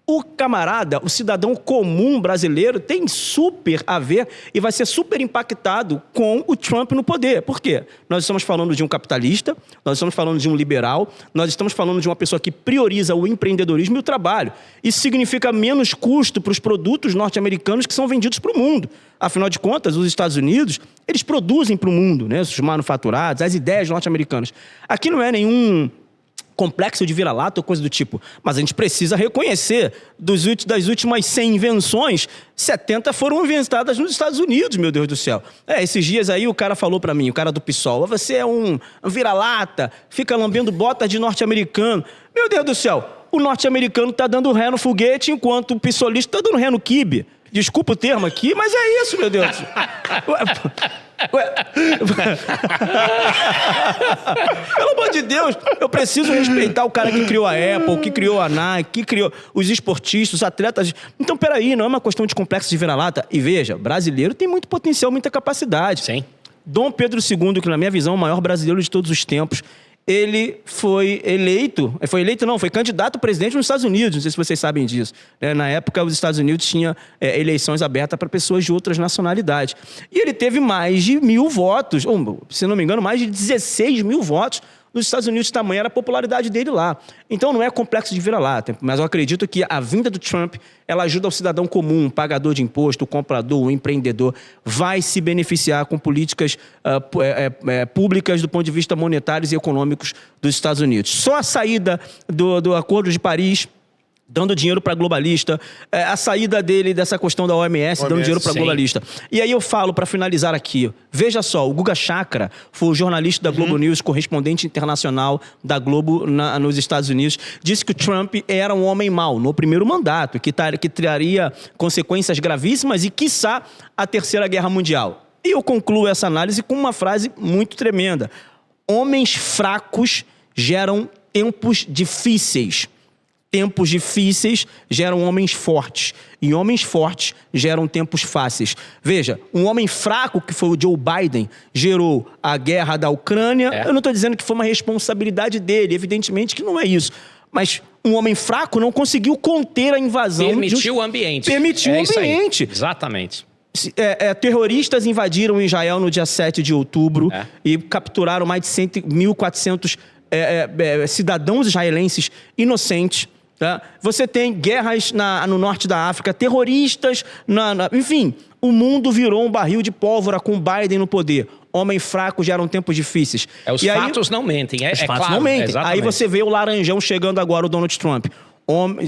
o camarada, o cidadão comum brasileiro tem super a ver e vai ser super impactado com o Trump no poder. Por quê? Nós estamos falando de um capitalista, nós estamos falando de um liberal, nós estamos falando de uma pessoa que prioriza o empreendedorismo e o trabalho. Isso significa menos custo para os produtos norte-americanos que são vendidos para o mundo. Afinal de contas, os Estados Unidos, eles produzem para o mundo, né? Os manufaturados, as ideias norte-americanas. Aqui não é nenhum complexo de vira-lata ou coisa do tipo. Mas a gente precisa reconhecer, das últimas 100 invenções, 70 foram inventadas nos Estados Unidos, meu Deus do céu. Esses dias aí o cara falou pra mim, o cara do PSOL, você é um vira-lata, fica lambendo botas de norte-americano. Meu Deus do céu, o norte-americano tá dando ré no foguete, enquanto o pissolista tá dando ré no quibe. Desculpa o termo aqui, mas é isso, meu Deus. Pelo amor de Deus, eu preciso respeitar o cara que criou a Apple, que criou a Nike, que criou os esportistas, os atletas. Então, peraí, não é uma questão de complexo de vira-lata. E veja, brasileiro tem muito potencial, muita capacidade. Sim. Dom Pedro II, que na minha visão é o maior brasileiro de todos os tempos, ele foi candidato a presidente nos Estados Unidos, não sei se vocês sabem disso. Na época, os Estados Unidos tinham eleições abertas para pessoas de outras nacionalidades. E ele teve mais de 1.000 votos, ou, se não me engano, mais de 16 mil votos nos Estados Unidos, tamanho era a popularidade dele lá. Então não é complexo de vira-lata, mas eu acredito que a vinda do Trump, ela ajuda o cidadão comum, o pagador de imposto, o comprador, o empreendedor, vai se beneficiar com políticas públicas do ponto de vista monetários e econômicos dos Estados Unidos. Só a saída do Acordo de Paris, dando dinheiro para globalista, a saída dele dessa questão da OMS dando dinheiro para globalista. E aí eu falo, para finalizar aqui, veja só, o Guga Chakra foi o jornalista da Globo News, correspondente internacional da Globo nos Estados Unidos, disse que o Trump era um homem mau no primeiro mandato, que traria consequências gravíssimas e, quiçá, a Terceira Guerra Mundial. E eu concluo essa análise com uma frase muito tremenda. Homens fracos geram tempos difíceis. Tempos difíceis geram homens fortes. E homens fortes geram tempos fáceis. Veja, um homem fraco, que foi o Joe Biden, gerou a guerra da Ucrânia. Eu não estou dizendo que foi uma responsabilidade dele, evidentemente que não é isso. Mas um homem fraco não conseguiu conter a invasão. Permitiu o ambiente. Permitiu o ambiente. Exatamente. Terroristas invadiram Israel no dia 7 de outubro e capturaram mais de 1.400 cidadãos israelenses inocentes. Tá? Você tem guerras no norte da África, terroristas, enfim, o mundo virou um barril de pólvora com Biden no poder. Homem fraco geram tempos difíceis. Os fatos não mentem, os fatos claro, não mentem. Exatamente. Aí você vê o laranjão chegando agora, o Donald Trump.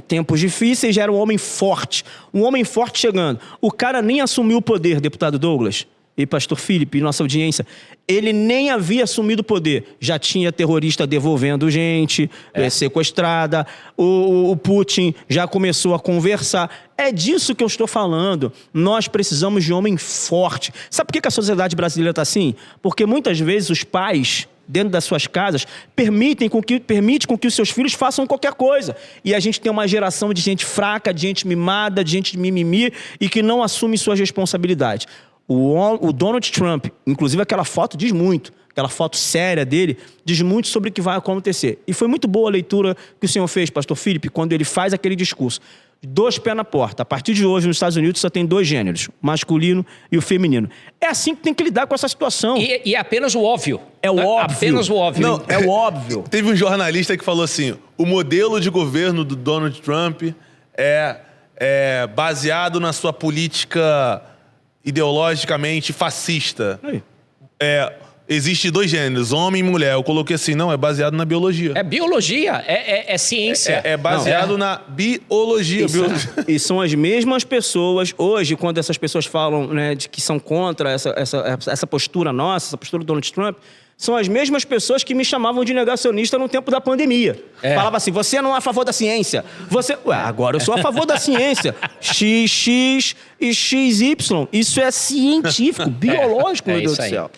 Tempos difíceis geram um homem forte. Um homem forte chegando. O cara nem assumiu o poder, deputado Douglas e pastor Felipe, e nossa audiência, ele nem havia assumido o poder. Já tinha terrorista devolvendo gente, sequestrada, o Putin já começou a conversar. É disso que eu estou falando. Nós precisamos de homem forte. Sabe por que a sociedade brasileira está assim? Porque muitas vezes os pais, dentro das suas casas, permite com que os seus filhos façam qualquer coisa. E a gente tem uma geração de gente fraca, de gente mimada, de gente mimimi, e que não assume suas responsabilidades. O Donald Trump, inclusive aquela foto diz muito, aquela foto séria dele, diz muito sobre o que vai acontecer. E foi muito boa a leitura que o senhor fez, pastor Felipe, quando ele faz aquele discurso. 2 pés na porta. A partir de hoje, nos Estados Unidos, só tem 2 gêneros, o masculino e o feminino. É assim que tem que lidar com essa situação. E é apenas o óbvio. É o óbvio. Apenas o óbvio. Não, é o óbvio. Teve um jornalista que falou assim, o modelo de governo do Donald Trump é baseado na sua política ideologicamente fascista. Existe 2 gêneros, homem e mulher. Eu coloquei assim, não, é baseado na biologia. É biologia, é ciência. É baseado na biologia. E são as mesmas pessoas, hoje, quando essas pessoas falam, né, de que são contra essa postura nossa, essa postura do Donald Trump, são as mesmas pessoas que me chamavam de negacionista no tempo da pandemia. Falava assim, você não é a favor da ciência. Agora eu sou a favor da ciência. XX e XY. Isso é científico, biológico, meu Deus do céu.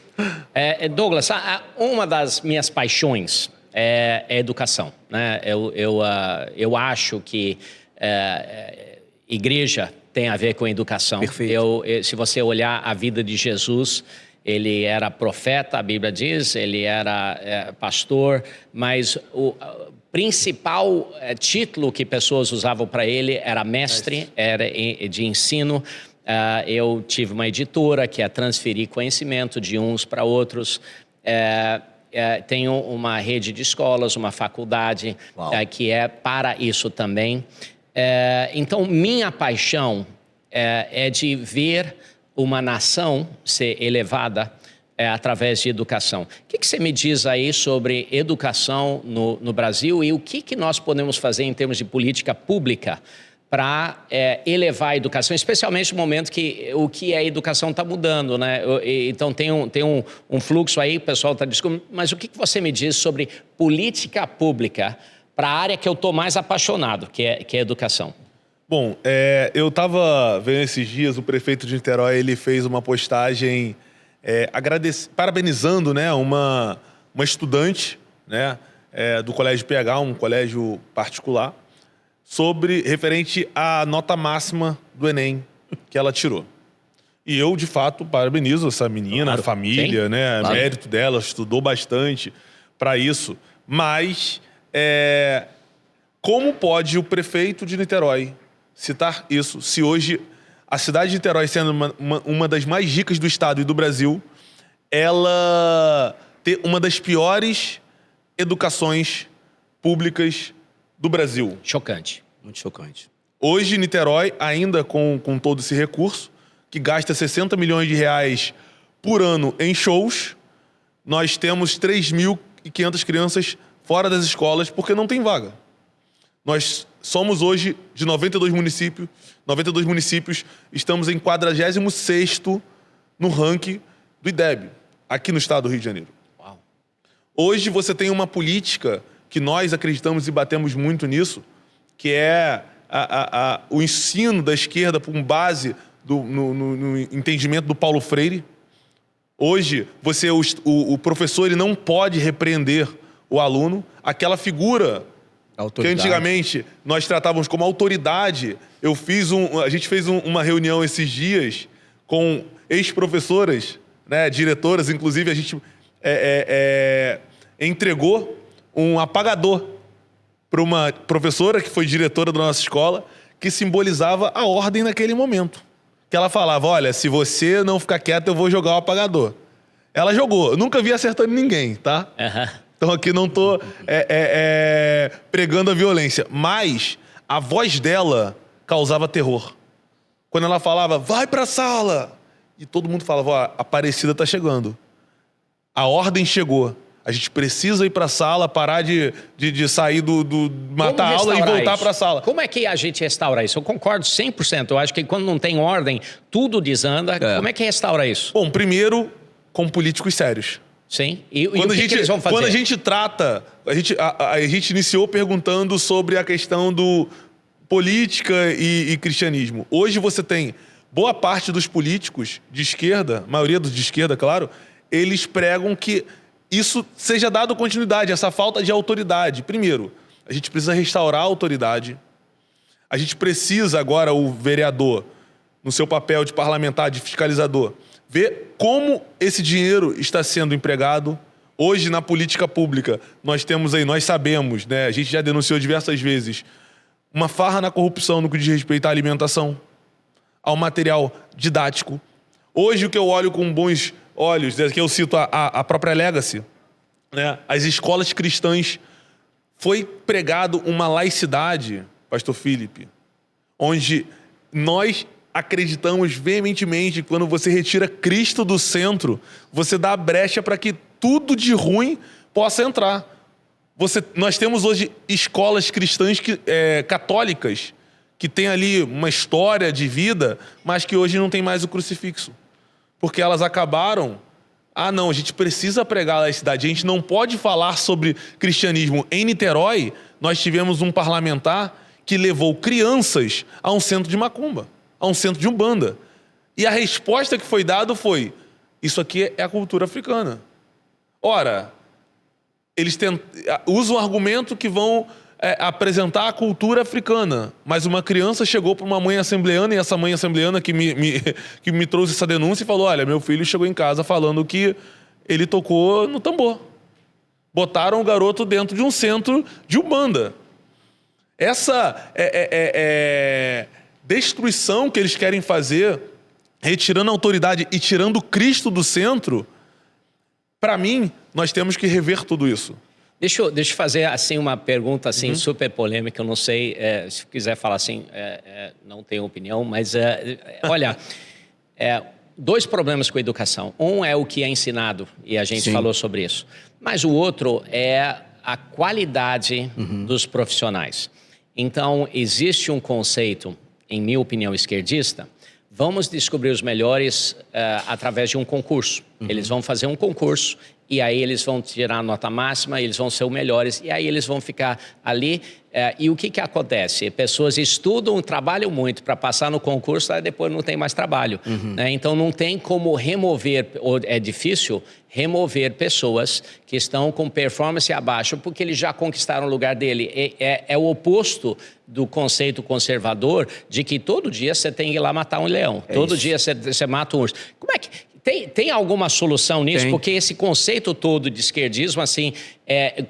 Douglas, uma das minhas paixões é a educação, né? Eu acho que igreja tem a ver com educação. Perfeito. Se você olhar a vida de Jesus, ele era profeta, a Bíblia diz, ele era pastor, mas o principal título que pessoas usavam para ele era mestre, era de ensino. Eu tive uma editora que é transferir conhecimento de uns para outros. Tenho uma rede de escolas, uma faculdade que é para isso também. Então, minha paixão é de ver uma nação ser elevada através de educação. O que você me diz aí sobre educação no Brasil e o que nós podemos fazer em termos de política pública para elevar a educação, especialmente no momento que o que é a educação está mudando, né? Então tem um fluxo aí, o pessoal está discutindo, mas o que você me diz sobre política pública para a área que eu estou mais apaixonado, que é a educação? Bom, eu estava vendo esses dias, o prefeito de Niterói, ele fez uma postagem parabenizando, né, uma estudante, né, do Colégio PH, um colégio particular, referente à nota máxima do Enem que ela tirou. E eu, de fato, parabenizo essa menina, a família, né, mérito dela, estudou bastante para isso. Mas como pode o prefeito de Niterói citar isso, se hoje a cidade de Niterói, sendo uma das mais ricas do estado e do Brasil, ela ter uma das piores educações públicas do Brasil? Chocante. Muito chocante. Hoje, Niterói, ainda com todo esse recurso, que gasta 60 milhões de reais por ano em shows, nós temos 3.500 crianças fora das escolas porque não tem vaga. Nós somos hoje de 92 municípios, estamos em 46º no ranking do IDEB, aqui no estado do Rio de Janeiro. Uau. Hoje você tem uma política que nós acreditamos e batemos muito nisso, que é o ensino da esquerda com base no entendimento do Paulo Freire. Hoje, o professor ele não pode repreender o aluno, aquela figura que antigamente nós tratávamos como autoridade. A gente fez uma reunião esses dias com ex-professoras, né, diretoras, inclusive a gente entregou um apagador para uma professora que foi diretora da nossa escola, que simbolizava a ordem naquele momento. Que ela falava, olha, se você não ficar quieto, eu vou jogar o apagador. Ela jogou. Eu nunca vi acertando ninguém, tá? Então aqui não tô pregando a violência. Mas a voz dela causava terror. Quando ela falava, vai pra sala! E todo mundo falava, ó, a Aparecida tá chegando. A ordem chegou. A gente precisa ir pra sala, parar de sair matar a aula e voltar pra sala. Como é que a gente restaura isso? Eu concordo 100%. Eu acho que quando não tem ordem, tudo desanda. Como é que restaura isso? Bom, primeiro, com políticos sérios. Sim. E o que eles vão fazer? Quando a gente trata... A gente iniciou perguntando sobre a questão do política e cristianismo. Hoje você tem boa parte dos políticos de esquerda, a maioria dos de esquerda, claro, eles pregam que isso seja dado continuidade, essa falta de autoridade. Primeiro, a gente precisa restaurar a autoridade. A gente precisa agora, o vereador, no seu papel de parlamentar, de fiscalizador, ver como esse dinheiro está sendo empregado. Hoje, na política pública, nós sabemos, né, a gente já denunciou diversas vezes, uma farra na corrupção no que diz respeito à alimentação, ao material didático. Hoje, o que eu olho com bons olhos, que eu cito a própria Legacy, né, as escolas cristãs, foi pregado uma laicidade, pastor Felipe, onde nós acreditamos veementemente que quando você retira Cristo do centro, você dá a brecha para que tudo de ruim possa entrar. Nós temos hoje escolas cristãs católicas que têm ali uma história de vida, mas que hoje não tem mais o crucifixo. Porque elas acabaram... Ah, não, a gente precisa pregar a laicidade, a gente não pode falar sobre cristianismo. Em Niterói, nós tivemos um parlamentar que levou crianças a um centro de macumba, a um centro de umbanda. E a resposta que foi dada foi: isso aqui é a cultura africana. Ora, eles usam um argumento que vão apresentar a cultura africana, mas uma criança chegou para uma mãe assembleana, e essa mãe assembleana que me trouxe essa denúncia e falou: olha, meu filho chegou em casa falando que ele tocou no tambor. Botaram o garoto dentro de um centro de umbanda. Essa destruição que eles querem fazer, retirando a autoridade e tirando Cristo do centro, para mim, nós temos que rever tudo isso. Deixa eu fazer assim uma pergunta assim super polêmica. Eu não sei se quiser falar assim, não tenho opinião, mas olha, dois problemas com a educação. Um é o que é ensinado e a gente falou sobre isso, mas o outro é a qualidade dos profissionais. Então existe um conceito, em minha opinião, esquerdista. Vamos descobrir os melhores através de um concurso. Eles vão fazer um concurso e aí eles vão tirar a nota máxima, eles vão ser os melhores, e aí eles vão ficar ali. E o que acontece? Pessoas estudam, trabalham muito para passar no concurso, aí depois não tem mais trabalho. Né? Então não tem como remover, ou é difícil remover pessoas que estão com performance abaixo, porque eles já conquistaram o lugar dele. É o oposto do conceito conservador de que todo dia você tem que ir lá matar um leão. Todo dia você mata um urso. Como é que... Tem alguma solução nisso? Porque esse conceito todo de esquerdismo assim,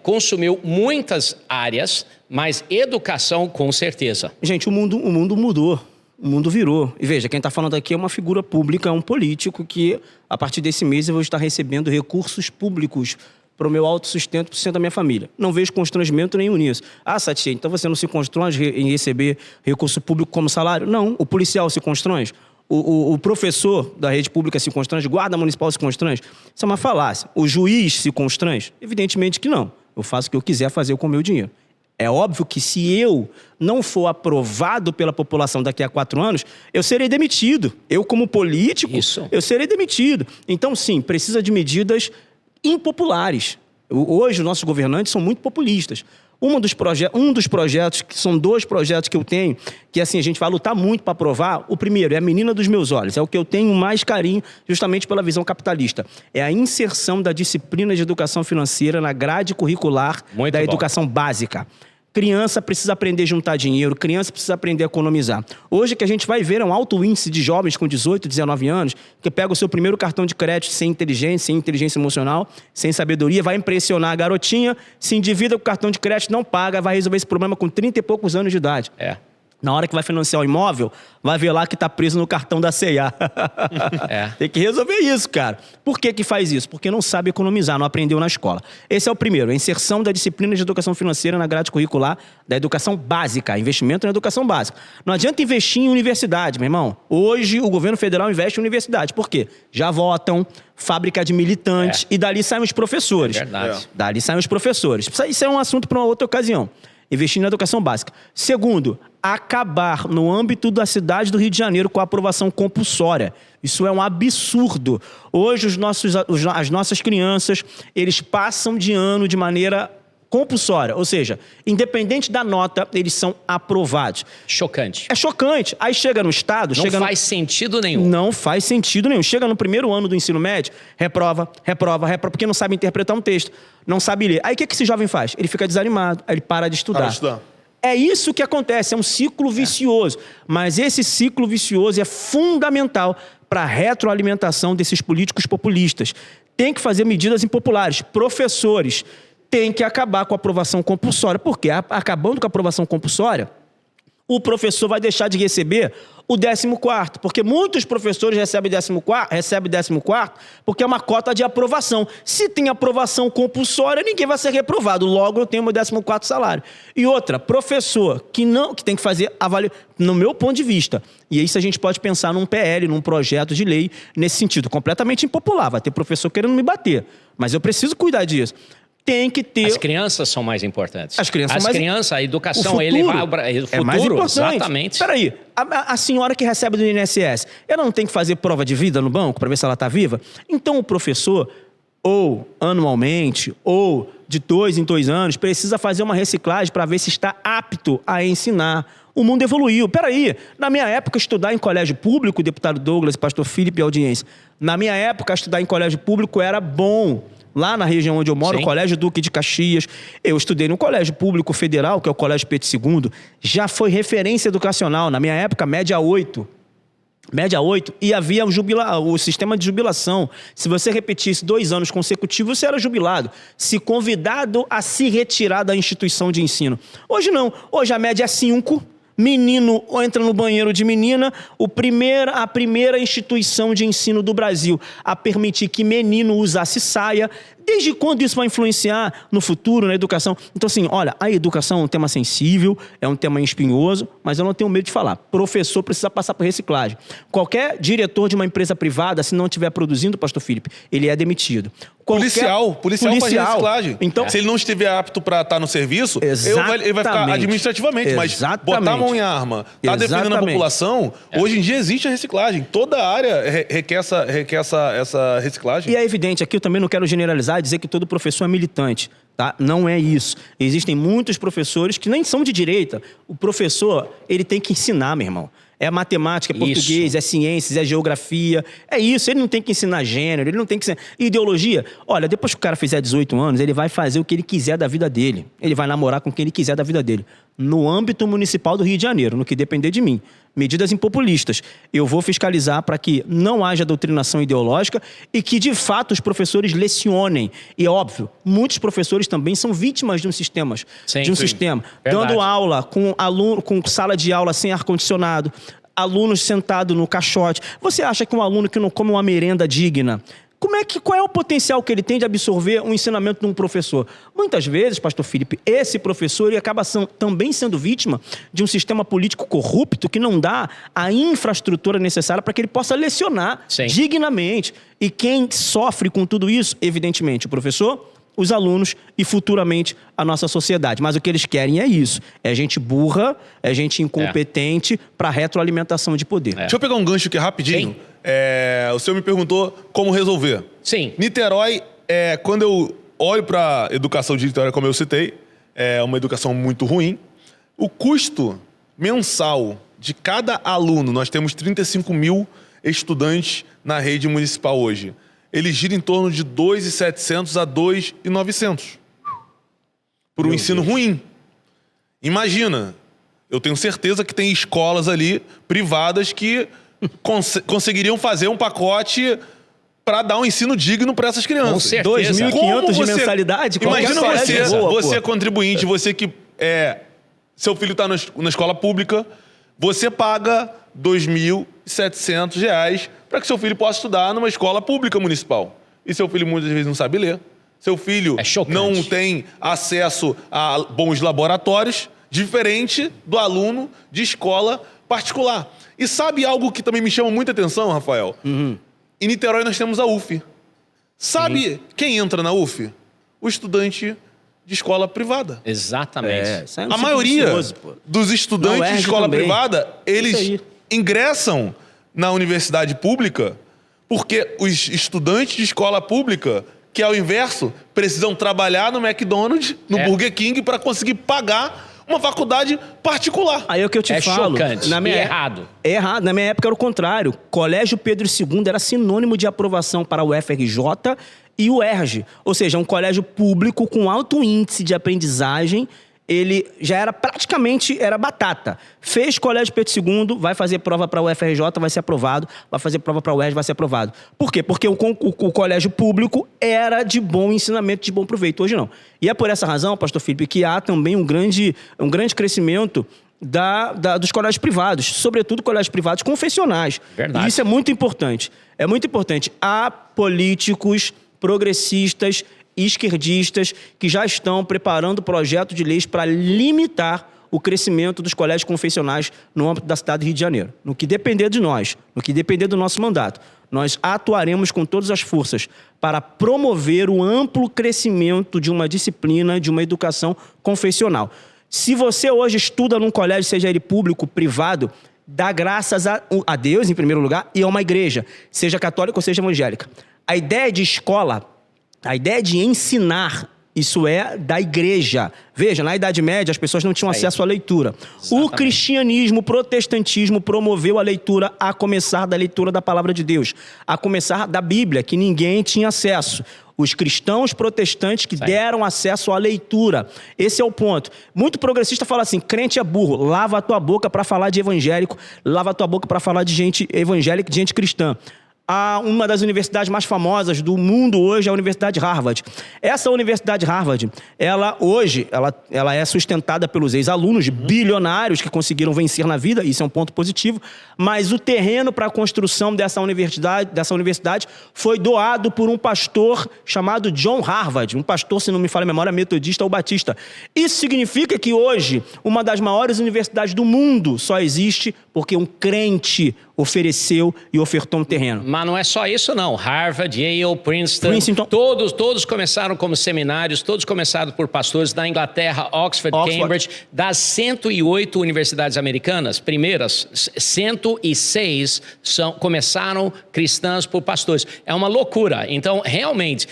consumiu muitas áreas, mas educação com certeza. Gente, o mundo mudou, o mundo virou. E veja, quem está falando aqui é uma figura pública, é um político que, a partir desse mês, eu vou estar recebendo recursos públicos para o meu autossustento, para o sustento da minha família. Não vejo constrangimento nenhum nisso. Ah, Satia, então você não se constrange em receber recurso público como salário? Não. O policial se constrange? O professor da rede pública se constrange? O guarda municipal se constrange? Isso é uma falácia. O juiz se constrange? Evidentemente que não. Eu faço o que eu quiser fazer com o meu dinheiro. É óbvio que se eu não for aprovado pela população daqui a 4 anos, eu serei demitido. Eu, como político, eu serei demitido. Então, sim, precisa de medidas impopulares. Hoje, os nossos governantes são muito populistas. Um dos projetos, que são 2 projetos que eu tenho, que assim, a gente vai lutar muito para aprovar. O primeiro é a menina dos meus olhos, é o que eu tenho mais carinho, justamente pela visão capitalista. É a inserção da disciplina de educação financeira na grade curricular da educação básica. Criança precisa aprender a juntar dinheiro, criança precisa aprender a economizar. Hoje que a gente vai ver é um alto índice de jovens com 18, 19 anos que pega o seu primeiro cartão de crédito sem inteligência emocional, sem sabedoria, vai impressionar a garotinha, se endivida com o cartão de crédito, não paga, vai resolver esse problema com 30 e poucos anos de idade. Na hora que vai financiar o imóvel, vai ver lá que está preso no cartão da C&A. Tem que resolver isso, cara. Por que faz isso? Porque não sabe economizar, não aprendeu na escola. Esse é o primeiro, a inserção da disciplina de educação financeira na grade curricular da educação básica, investimento na educação básica. Não adianta investir em universidade, meu irmão. Hoje o governo federal investe em universidade. Por quê? Já votam, fábrica de militantes, e dali saem os professores. Dali saem os professores. Isso é um assunto para uma outra ocasião. Investir na educação básica. Segundo, acabar no âmbito da cidade do Rio de Janeiro com a aprovação compulsória. Isso é um absurdo. Hoje as nossas crianças, eles passam de ano de maneira compulsória, ou seja, independente da nota, eles são aprovados. Chocante. É chocante. Aí chega no estado... Não faz sentido nenhum. Não faz sentido nenhum. Chega no primeiro ano do ensino médio, reprova, porque não sabe interpretar um texto, não sabe ler. Aí o que esse jovem faz? Ele fica desanimado, aí ele para de estudar. É isso que acontece, é um ciclo vicioso. Mas esse ciclo vicioso é fundamental para a retroalimentação desses políticos populistas. Tem que fazer medidas impopulares. Professores... tem que acabar com a aprovação compulsória. Porque acabando com a aprovação compulsória, o professor vai deixar de receber o 14º, porque muitos professores recebem 14º porque é uma cota de aprovação. Se tem aprovação compulsória, ninguém vai ser reprovado. Logo, eu tenho meu 14º salário. E outra, professor que tem que fazer avaliação, no meu ponto de vista. E isso a gente pode pensar num PL, num projeto de lei nesse sentido. Completamente impopular. Vai ter professor querendo me bater. Mas eu preciso cuidar disso. Tem que ter... As crianças são mais importantes. As crianças, a educação, o futuro é mais importante. Exatamente. Peraí, a senhora que recebe do INSS, ela não tem que fazer prova de vida no banco para ver se ela está viva? Então o professor, ou anualmente, ou de 2 em 2 anos, precisa fazer uma reciclagem para ver se está apto a ensinar. O mundo evoluiu. Peraí, na minha época, estudar em colégio público, deputado Douglas, pastor Felipe e audiência, na minha época, estudar em colégio público era bom. Lá na região onde eu moro, o Colégio Duque de Caxias, eu estudei no Colégio Público Federal, que é o Colégio Pedro II, já foi referência educacional. Na minha época, média 8. Média 8, e havia o sistema de jubilação. Se você repetisse 2 anos consecutivos, você era jubilado. Se convidado a se retirar da instituição de ensino. Hoje não. Hoje a média é 5. Menino entra no banheiro de menina, a primeira instituição de ensino do Brasil a permitir que menino usasse saia. Desde quando isso vai influenciar no futuro, na educação? Então, assim, olha, a educação é um tema sensível, é um tema espinhoso, mas eu não tenho medo de falar. Professor precisa passar por reciclagem. Qualquer diretor de uma empresa privada, se não estiver produzindo, pastor Felipe, ele é demitido. Policial faz reciclagem. Então, se ele não estiver apto para estar no serviço, ele vai ficar administrativamente. Mas botar a mão em arma, tá defendendo a população, hoje em dia existe a reciclagem. Toda a área requer essa reciclagem. E é evidente, aqui eu também não quero generalizar e dizer que todo professor é militante. Tá? Não é isso. Existem muitos professores que nem são de direita. O professor, ele tem que ensinar, meu irmão. É matemática, é português, é ciências, é geografia. É isso, ele não tem que ensinar gênero, ele não tem que ensinar... Ideologia, olha, depois que o cara fizer 18 anos, ele vai fazer o que ele quiser da vida dele. Ele vai namorar com quem ele quiser da vida dele. No âmbito municipal do Rio de Janeiro, no que depender de mim. Medidas impopulistas. Eu vou fiscalizar para que não haja doutrinação ideológica e que, de fato, os professores lecionem. E, é óbvio, muitos professores também são vítimas de um sistema. Dando aula com aluno, com sala de aula sem ar-condicionado, alunos sentados no caixote. Você acha que um aluno que não come uma merenda digna, qual é o potencial que ele tem de absorver um ensinamento de um professor? Muitas vezes, pastor Felipe, esse professor ele acaba também sendo vítima de um sistema político corrupto que não dá a infraestrutura necessária para que ele possa lecionar dignamente. E quem sofre com tudo isso, evidentemente, o professor, os alunos e futuramente a nossa sociedade. Mas o que eles querem é isso. É gente burra, é gente incompetente para retroalimentação de poder. Deixa eu pegar um gancho aqui rapidinho. O senhor me perguntou como resolver. Sim. Niterói, quando eu olho para a educação de Niterói, como eu citei, é uma educação muito ruim. O custo mensal de cada aluno, nós temos 35 mil estudantes na rede municipal hoje. Ele gira em torno de 2.700 a 2.900 por um ensino ruim. Imagina, eu tenho certeza que tem escolas ali privadas que conseguiriam fazer um pacote para dar um ensino digno para essas crianças. Com certeza. 2.500 de mensalidade? Imagina você contribuinte, você que seu filho está na escola pública, você paga R$2.700 para que seu filho possa estudar numa escola pública municipal. E seu filho muitas vezes não sabe ler. Seu filho não tem acesso a bons laboratórios, diferente do aluno de escola particular. E sabe algo que também me chama muita atenção, Rafael? Em Niterói nós temos a UF. Sabe quem entra na UF? O estudante de escola privada. Exatamente. A maioria dos estudantes de escola privada, eles ingressam na universidade pública porque os estudantes de escola pública, que é o inverso, precisam trabalhar no McDonald's, no Burger King, para conseguir pagar uma faculdade particular. Aí é o que eu te falo. Chocante. Errado. É errado. Na minha época era o contrário. Colégio Pedro II era sinônimo de aprovação para o FRJ e o ERJ. Ou seja, um colégio público com alto índice de aprendizagem. Ele já era praticamente batata. Fez colégio Pedro II, vai fazer prova para o UFRJ, vai ser aprovado. Vai fazer prova para o UERJ, vai ser aprovado. Por quê? Porque o colégio público era de bom ensinamento, de bom proveito. Hoje não. E é por essa razão, pastor Felipe, que há também um grande crescimento dos colégios privados, sobretudo colégios privados confessionais. Verdade. E isso é muito importante. É muito importante. Há políticos progressistas, esquerdistas, que já estão preparando projeto de leis para limitar o crescimento dos colégios confessionais no âmbito da cidade do Rio de Janeiro. No que depender de nós, no que depender do nosso mandato, nós atuaremos com todas as forças para promover o amplo crescimento de uma disciplina, de uma educação confessional. Se você hoje estuda num colégio, seja ele público, privado, dá graças a Deus, em primeiro lugar, e a uma igreja, seja católica ou seja evangélica. A ideia de escola, a ideia de ensinar, isso é da igreja. Veja, na Idade Média as pessoas não tinham acesso à leitura. Exatamente. O cristianismo, o protestantismo promoveu a leitura, a começar da leitura da palavra de Deus, a começar da Bíblia, que ninguém tinha acesso. Os cristãos protestantes que deram acesso à leitura. Esse é o ponto. Muito progressista fala assim, crente é burro, lava a tua boca para falar de evangélico, lava a tua boca para falar de gente evangélica, de gente cristã. Uma das universidades mais famosas do mundo hoje é a Universidade Harvard. Essa Universidade Harvard, ela é sustentada pelos ex-alunos bilionários que conseguiram vencer na vida, isso é um ponto positivo, mas o terreno para a construção dessa universidade foi doado por um pastor chamado John Harvard, um pastor, se não me falha a memória, metodista ou batista. Isso significa que hoje, uma das maiores universidades do mundo só existe porque um crente ofereceu e ofertou um terreno. Mas não é só isso não. Harvard, Yale, Princeton. Todos começaram como seminários, todos começaram por pastores da Inglaterra, Oxford. Cambridge. Das 108 universidades americanas, primeiras, 106 começaram cristãs por pastores. É uma loucura. Então, realmente,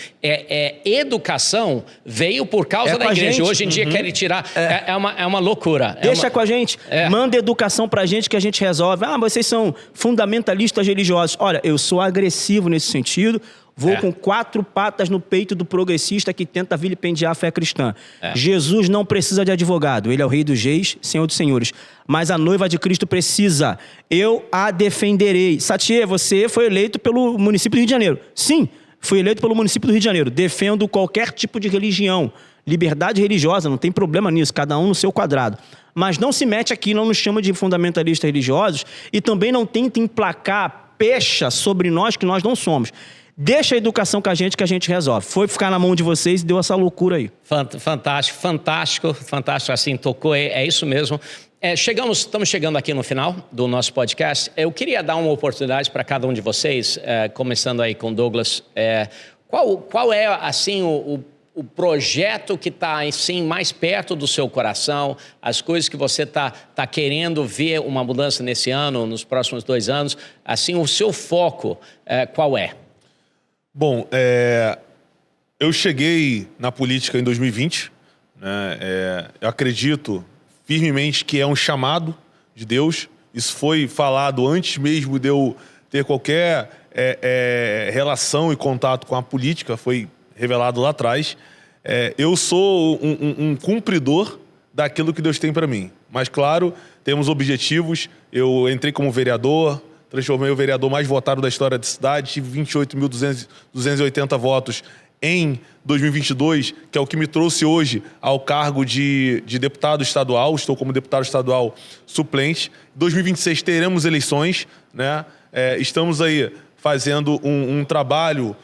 educação veio por causa da igreja. Gente. Hoje em dia querem tirar. É uma loucura. Deixa com a gente. Manda educação pra gente que a gente resolve. Vocês são fundamentalistas religiosos. Olha, eu sou agressivo nesse sentido, vou com 4 patas no peito do progressista que tenta vilipendiar a fé cristã. Jesus não precisa de advogado, ele é o rei dos reis, senhor dos senhores. Mas a noiva de Cristo precisa, eu a defenderei. Satie, você foi eleito pelo município do Rio de Janeiro. Sim, fui eleito pelo município do Rio de Janeiro. Defendo qualquer tipo de religião. Liberdade religiosa, não tem problema nisso, cada um no seu quadrado. Mas não se mete aqui, não nos chama de fundamentalistas religiosos e também não tenta emplacar pecha sobre nós que nós não somos. Deixa a educação com a gente que a gente resolve. Foi ficar na mão de vocês e deu essa loucura aí. Fantástico, assim, tocou, é isso mesmo. Estamos chegando aqui no final do nosso podcast. Eu queria dar uma oportunidade para cada um de vocês, começando aí com Douglas. Qual é, assim, o projeto que está assim, mais perto do seu coração, as coisas que você está querendo ver uma mudança nesse ano, nos próximos 2 anos, assim, o seu foco, qual é? Bom, eu cheguei na política em 2020, né? Eu acredito firmemente que é um chamado de Deus. Isso foi falado antes mesmo de eu ter qualquer relação e contato com a política, foi revelado lá atrás. Eu sou um cumpridor daquilo que Deus tem para mim. Mas, claro, temos objetivos. Eu entrei como vereador, transformei o vereador mais votado da história da cidade, tive 28.280 votos em 2022, que é o que me trouxe hoje ao cargo de deputado estadual. Estou como deputado estadual suplente. Em 2026 teremos eleições, né? Estamos aí fazendo um trabalho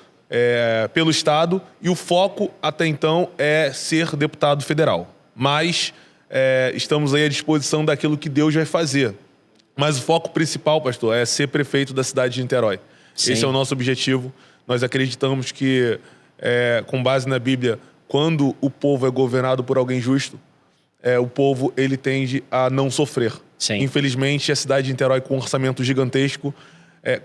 pelo Estado e o foco até então é ser deputado federal. Mas estamos aí à disposição daquilo que Deus vai fazer. Mas o foco principal, pastor, é ser prefeito da cidade de Niterói. Sim. Esse é o nosso objetivo. Nós acreditamos que, com base na Bíblia, quando o povo é governado por alguém justo, o povo ele tende a não sofrer. Sim. Infelizmente, a cidade de Niterói, com um orçamento gigantesco,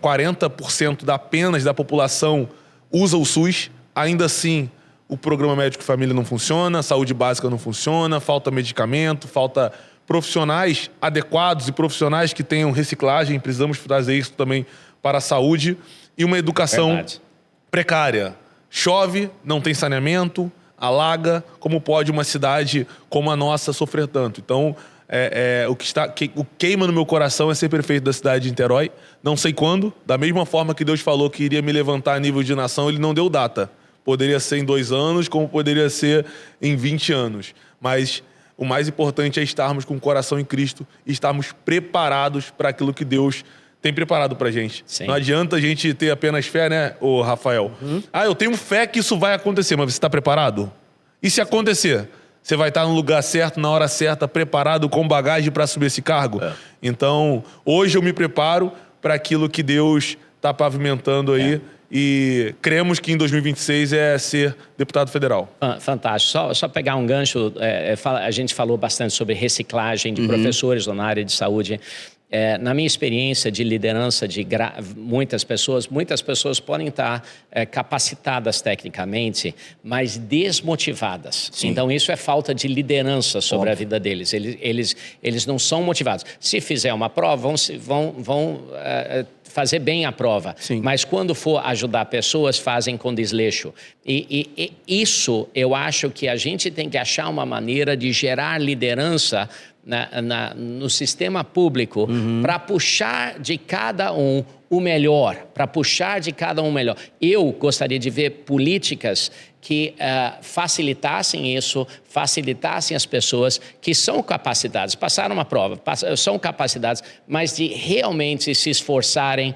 40% apenas da população usa o SUS. Ainda assim, o programa médico família não funciona, a saúde básica não funciona, falta medicamento, falta profissionais adequados e profissionais que tenham reciclagem. Precisamos trazer isso também para a saúde. E uma educação precária. Chove, não tem saneamento, alaga. Como pode uma cidade como a nossa sofrer tanto? Então, o queima no meu coração é ser prefeito da cidade de Niterói. Não sei quando. Da mesma forma que Deus falou que iria me levantar a nível de nação, Ele não deu data. Poderia ser em 2 anos, como poderia ser em 20 anos. Mas O mais importante é estarmos com o coração em Cristo e estarmos preparados para aquilo que Deus tem preparado pra gente. Sim. Não adianta a gente ter apenas fé, né, ô Rafael? Eu tenho fé que isso vai acontecer, mas você está preparado? E se acontecer? Você vai estar no lugar certo, na hora certa, preparado, com bagagem para assumir esse cargo? Então, hoje eu me preparo para aquilo que Deus está pavimentando aí. E cremos que em 2026 é ser deputado federal. Fantástico. Só pegar um gancho, a gente falou bastante sobre reciclagem de professores na área de saúde. Na minha experiência de liderança de muitas pessoas podem estar capacitadas tecnicamente, mas desmotivadas. Sim. Então, isso é falta de liderança sobre a vida deles. Eles não são motivados. Se fizer uma prova, vão fazer bem a prova. Sim. Mas quando for ajudar pessoas, fazem com desleixo. E isso, eu acho que a gente tem que achar uma maneira de gerar liderança no sistema público para puxar de cada um o melhor, Eu gostaria de ver políticas que facilitassem isso, facilitassem as pessoas que são capacitadas, passaram uma prova, são capacitadas, mas de realmente se esforçarem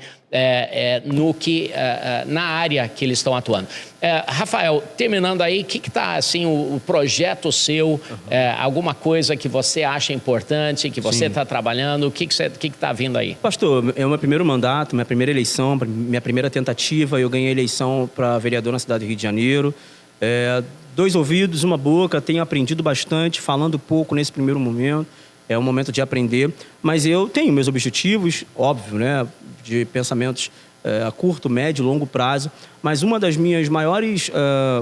na área que eles estão atuando. Rafael, terminando aí, o que está assim, o projeto seu, alguma coisa que você acha importante, que você está trabalhando, o que está vindo aí? Pastor, é o meu primeiro mandato, minha primeira eleição, minha primeira tentativa. Eu ganhei a eleição para vereador na cidade do Rio de Janeiro. 2 ouvidos, uma boca, tenho aprendido bastante, falando pouco nesse primeiro momento. É um momento de aprender, mas eu tenho meus objetivos, óbvio, né, de pensamentos a curto, médio e longo prazo, mas uma das minhas maiores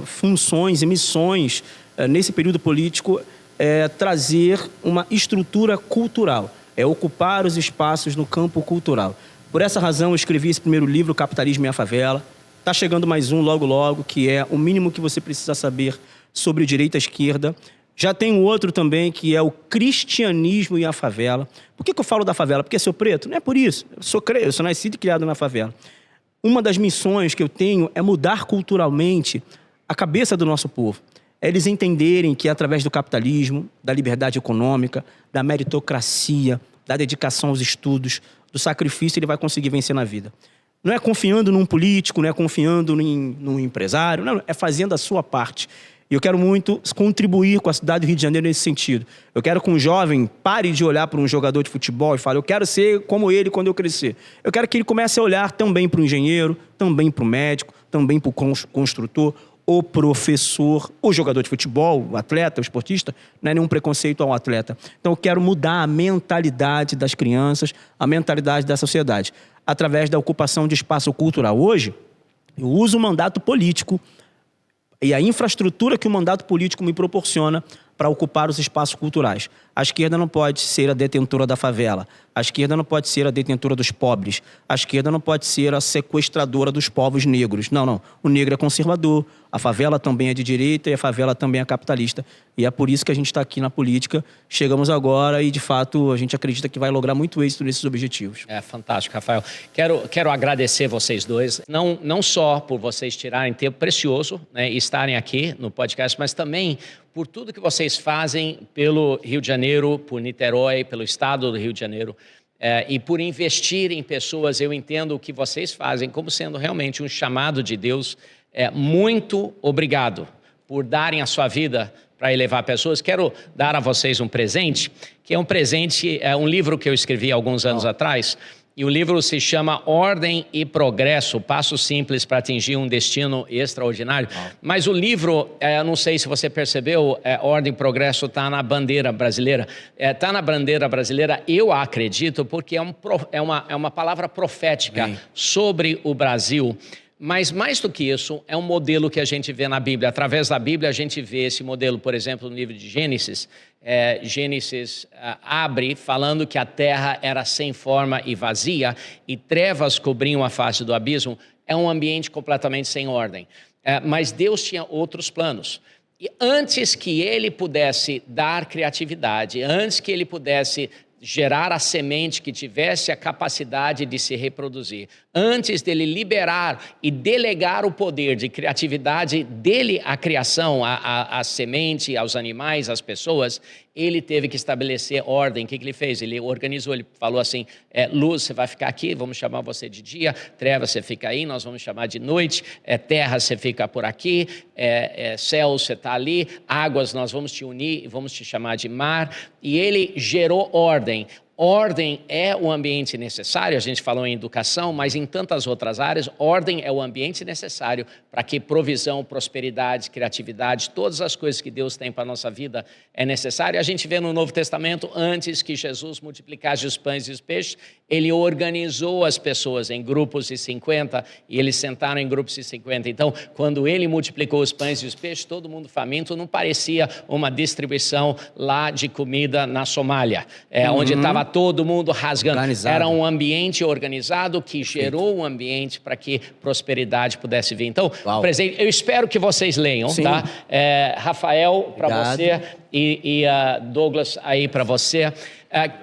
funções e missões nesse período político é trazer uma estrutura cultural, é ocupar os espaços no campo cultural. Por essa razão, eu escrevi esse primeiro livro, Capitalismo e a Favela. Está chegando mais um logo, que é o mínimo que você precisa saber sobre direita e esquerda. Já tem um outro também, que é o Cristianismo e a Favela. Por que eu falo da favela? Porque sou preto? Não é por isso. Eu sou nascido e criado na favela. Uma das missões que eu tenho é mudar culturalmente a cabeça do nosso povo. É eles entenderem que através do capitalismo, da liberdade econômica, da meritocracia, da dedicação aos estudos, do sacrifício, ele vai conseguir vencer na vida. Não é confiando num político, não é confiando num empresário, não, é fazendo a sua parte. E eu quero muito contribuir com a cidade do Rio de Janeiro nesse sentido. Eu quero que um jovem pare de olhar para um jogador de futebol e fale, eu quero ser como ele quando eu crescer. Eu quero que ele comece a olhar também para o engenheiro, também para o médico, também para o construtor, o professor, o jogador de futebol, o atleta, o esportista. Não é nenhum preconceito ao atleta. Então eu quero mudar a mentalidade das crianças, a mentalidade da sociedade, através da ocupação de espaço cultural. Hoje, eu uso o mandato político e a infraestrutura que o mandato político me proporciona para ocupar os espaços culturais. A esquerda não pode ser a detentora da favela. A esquerda não pode ser a detentora dos pobres. A esquerda não pode ser a sequestradora dos povos negros. Não. O negro é conservador, a favela também é de direita e a favela também é capitalista. E é por isso que a gente está aqui na política. Chegamos agora e, de fato, a gente acredita que vai lograr muito êxito nesses objetivos. É fantástico, Rafael. Quero agradecer vocês dois, não só por vocês tirarem tempo precioso, né, e estarem aqui no podcast, mas também por tudo que vocês fazem pelo Rio de Janeiro, por Niterói, pelo estado do Rio de Janeiro, e por investir em pessoas. Eu entendo o que vocês fazem como sendo realmente um chamado de Deus. Muito obrigado por darem a sua vida para elevar pessoas. Quero dar a vocês um presente, que é um livro que eu escrevi alguns anos atrás. E o livro se chama Ordem e Progresso, Passos Simples para Atingir um Destino Extraordinário. Mas o livro, não sei se você percebeu, Ordem e Progresso está na bandeira brasileira. Está na bandeira brasileira, eu acredito, porque é uma palavra profética sobre o Brasil. Mas mais do que isso, é um modelo que a gente vê na Bíblia. Através da Bíblia, a gente vê esse modelo, por exemplo, no livro de Gênesis. Gênesis abre falando que a terra era sem forma e vazia e trevas cobriam a face do abismo. É um ambiente completamente sem ordem. Mas Deus tinha outros planos. E antes que ele pudesse dar criatividade, antes que ele pudesse gerar a semente que tivesse a capacidade de se reproduzir, antes dele liberar e delegar o poder de criatividade dele à criação, à semente, aos animais, às pessoas, ele teve que estabelecer ordem. O que ele fez? Ele organizou, ele falou assim, luz, você vai ficar aqui, vamos chamar você de dia, trevas, você fica aí, nós vamos chamar de noite, terra, você fica por aqui, céu, você está ali, águas, nós vamos te unir e vamos te chamar de mar. E ele gerou ordem. Ordem é o ambiente necessário, a gente falou em educação, mas em tantas outras áreas, ordem é o ambiente necessário para que provisão, prosperidade, criatividade, todas as coisas que Deus tem para a nossa vida é necessário. A gente vê no Novo Testamento, antes que Jesus multiplicasse os pães e os peixes, ele organizou as pessoas em grupos de 50 e eles sentaram em grupos de 50. Então, quando ele multiplicou os pães e os peixes, todo mundo faminto, não parecia uma distribuição lá de comida na Somália, onde estava todo mundo rasgando. Organizado. Era um ambiente organizado que gerou um ambiente para que prosperidade pudesse vir. Então, presidente, eu espero que vocês leiam, Sim. tá? Rafael, para você, e Douglas, aí para você.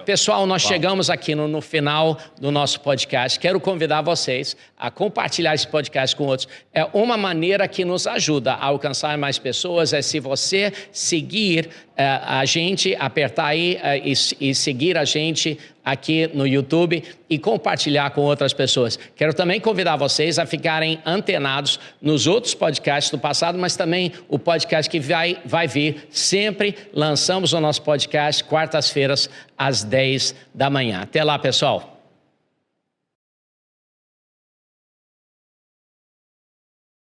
Pessoal, nós chegamos aqui no final do nosso podcast. Quero convidar vocês a compartilhar esse podcast com outros. É uma maneira que nos ajuda a alcançar mais pessoas, se você seguir a gente, apertar aí e seguir a gente aqui no YouTube e compartilhar com outras pessoas. Quero também convidar vocês a ficarem antenados nos outros podcasts do passado, mas também o podcast que vai vir. Sempre lançamos o nosso podcast quartas-feiras às 10 da manhã. Até lá, pessoal.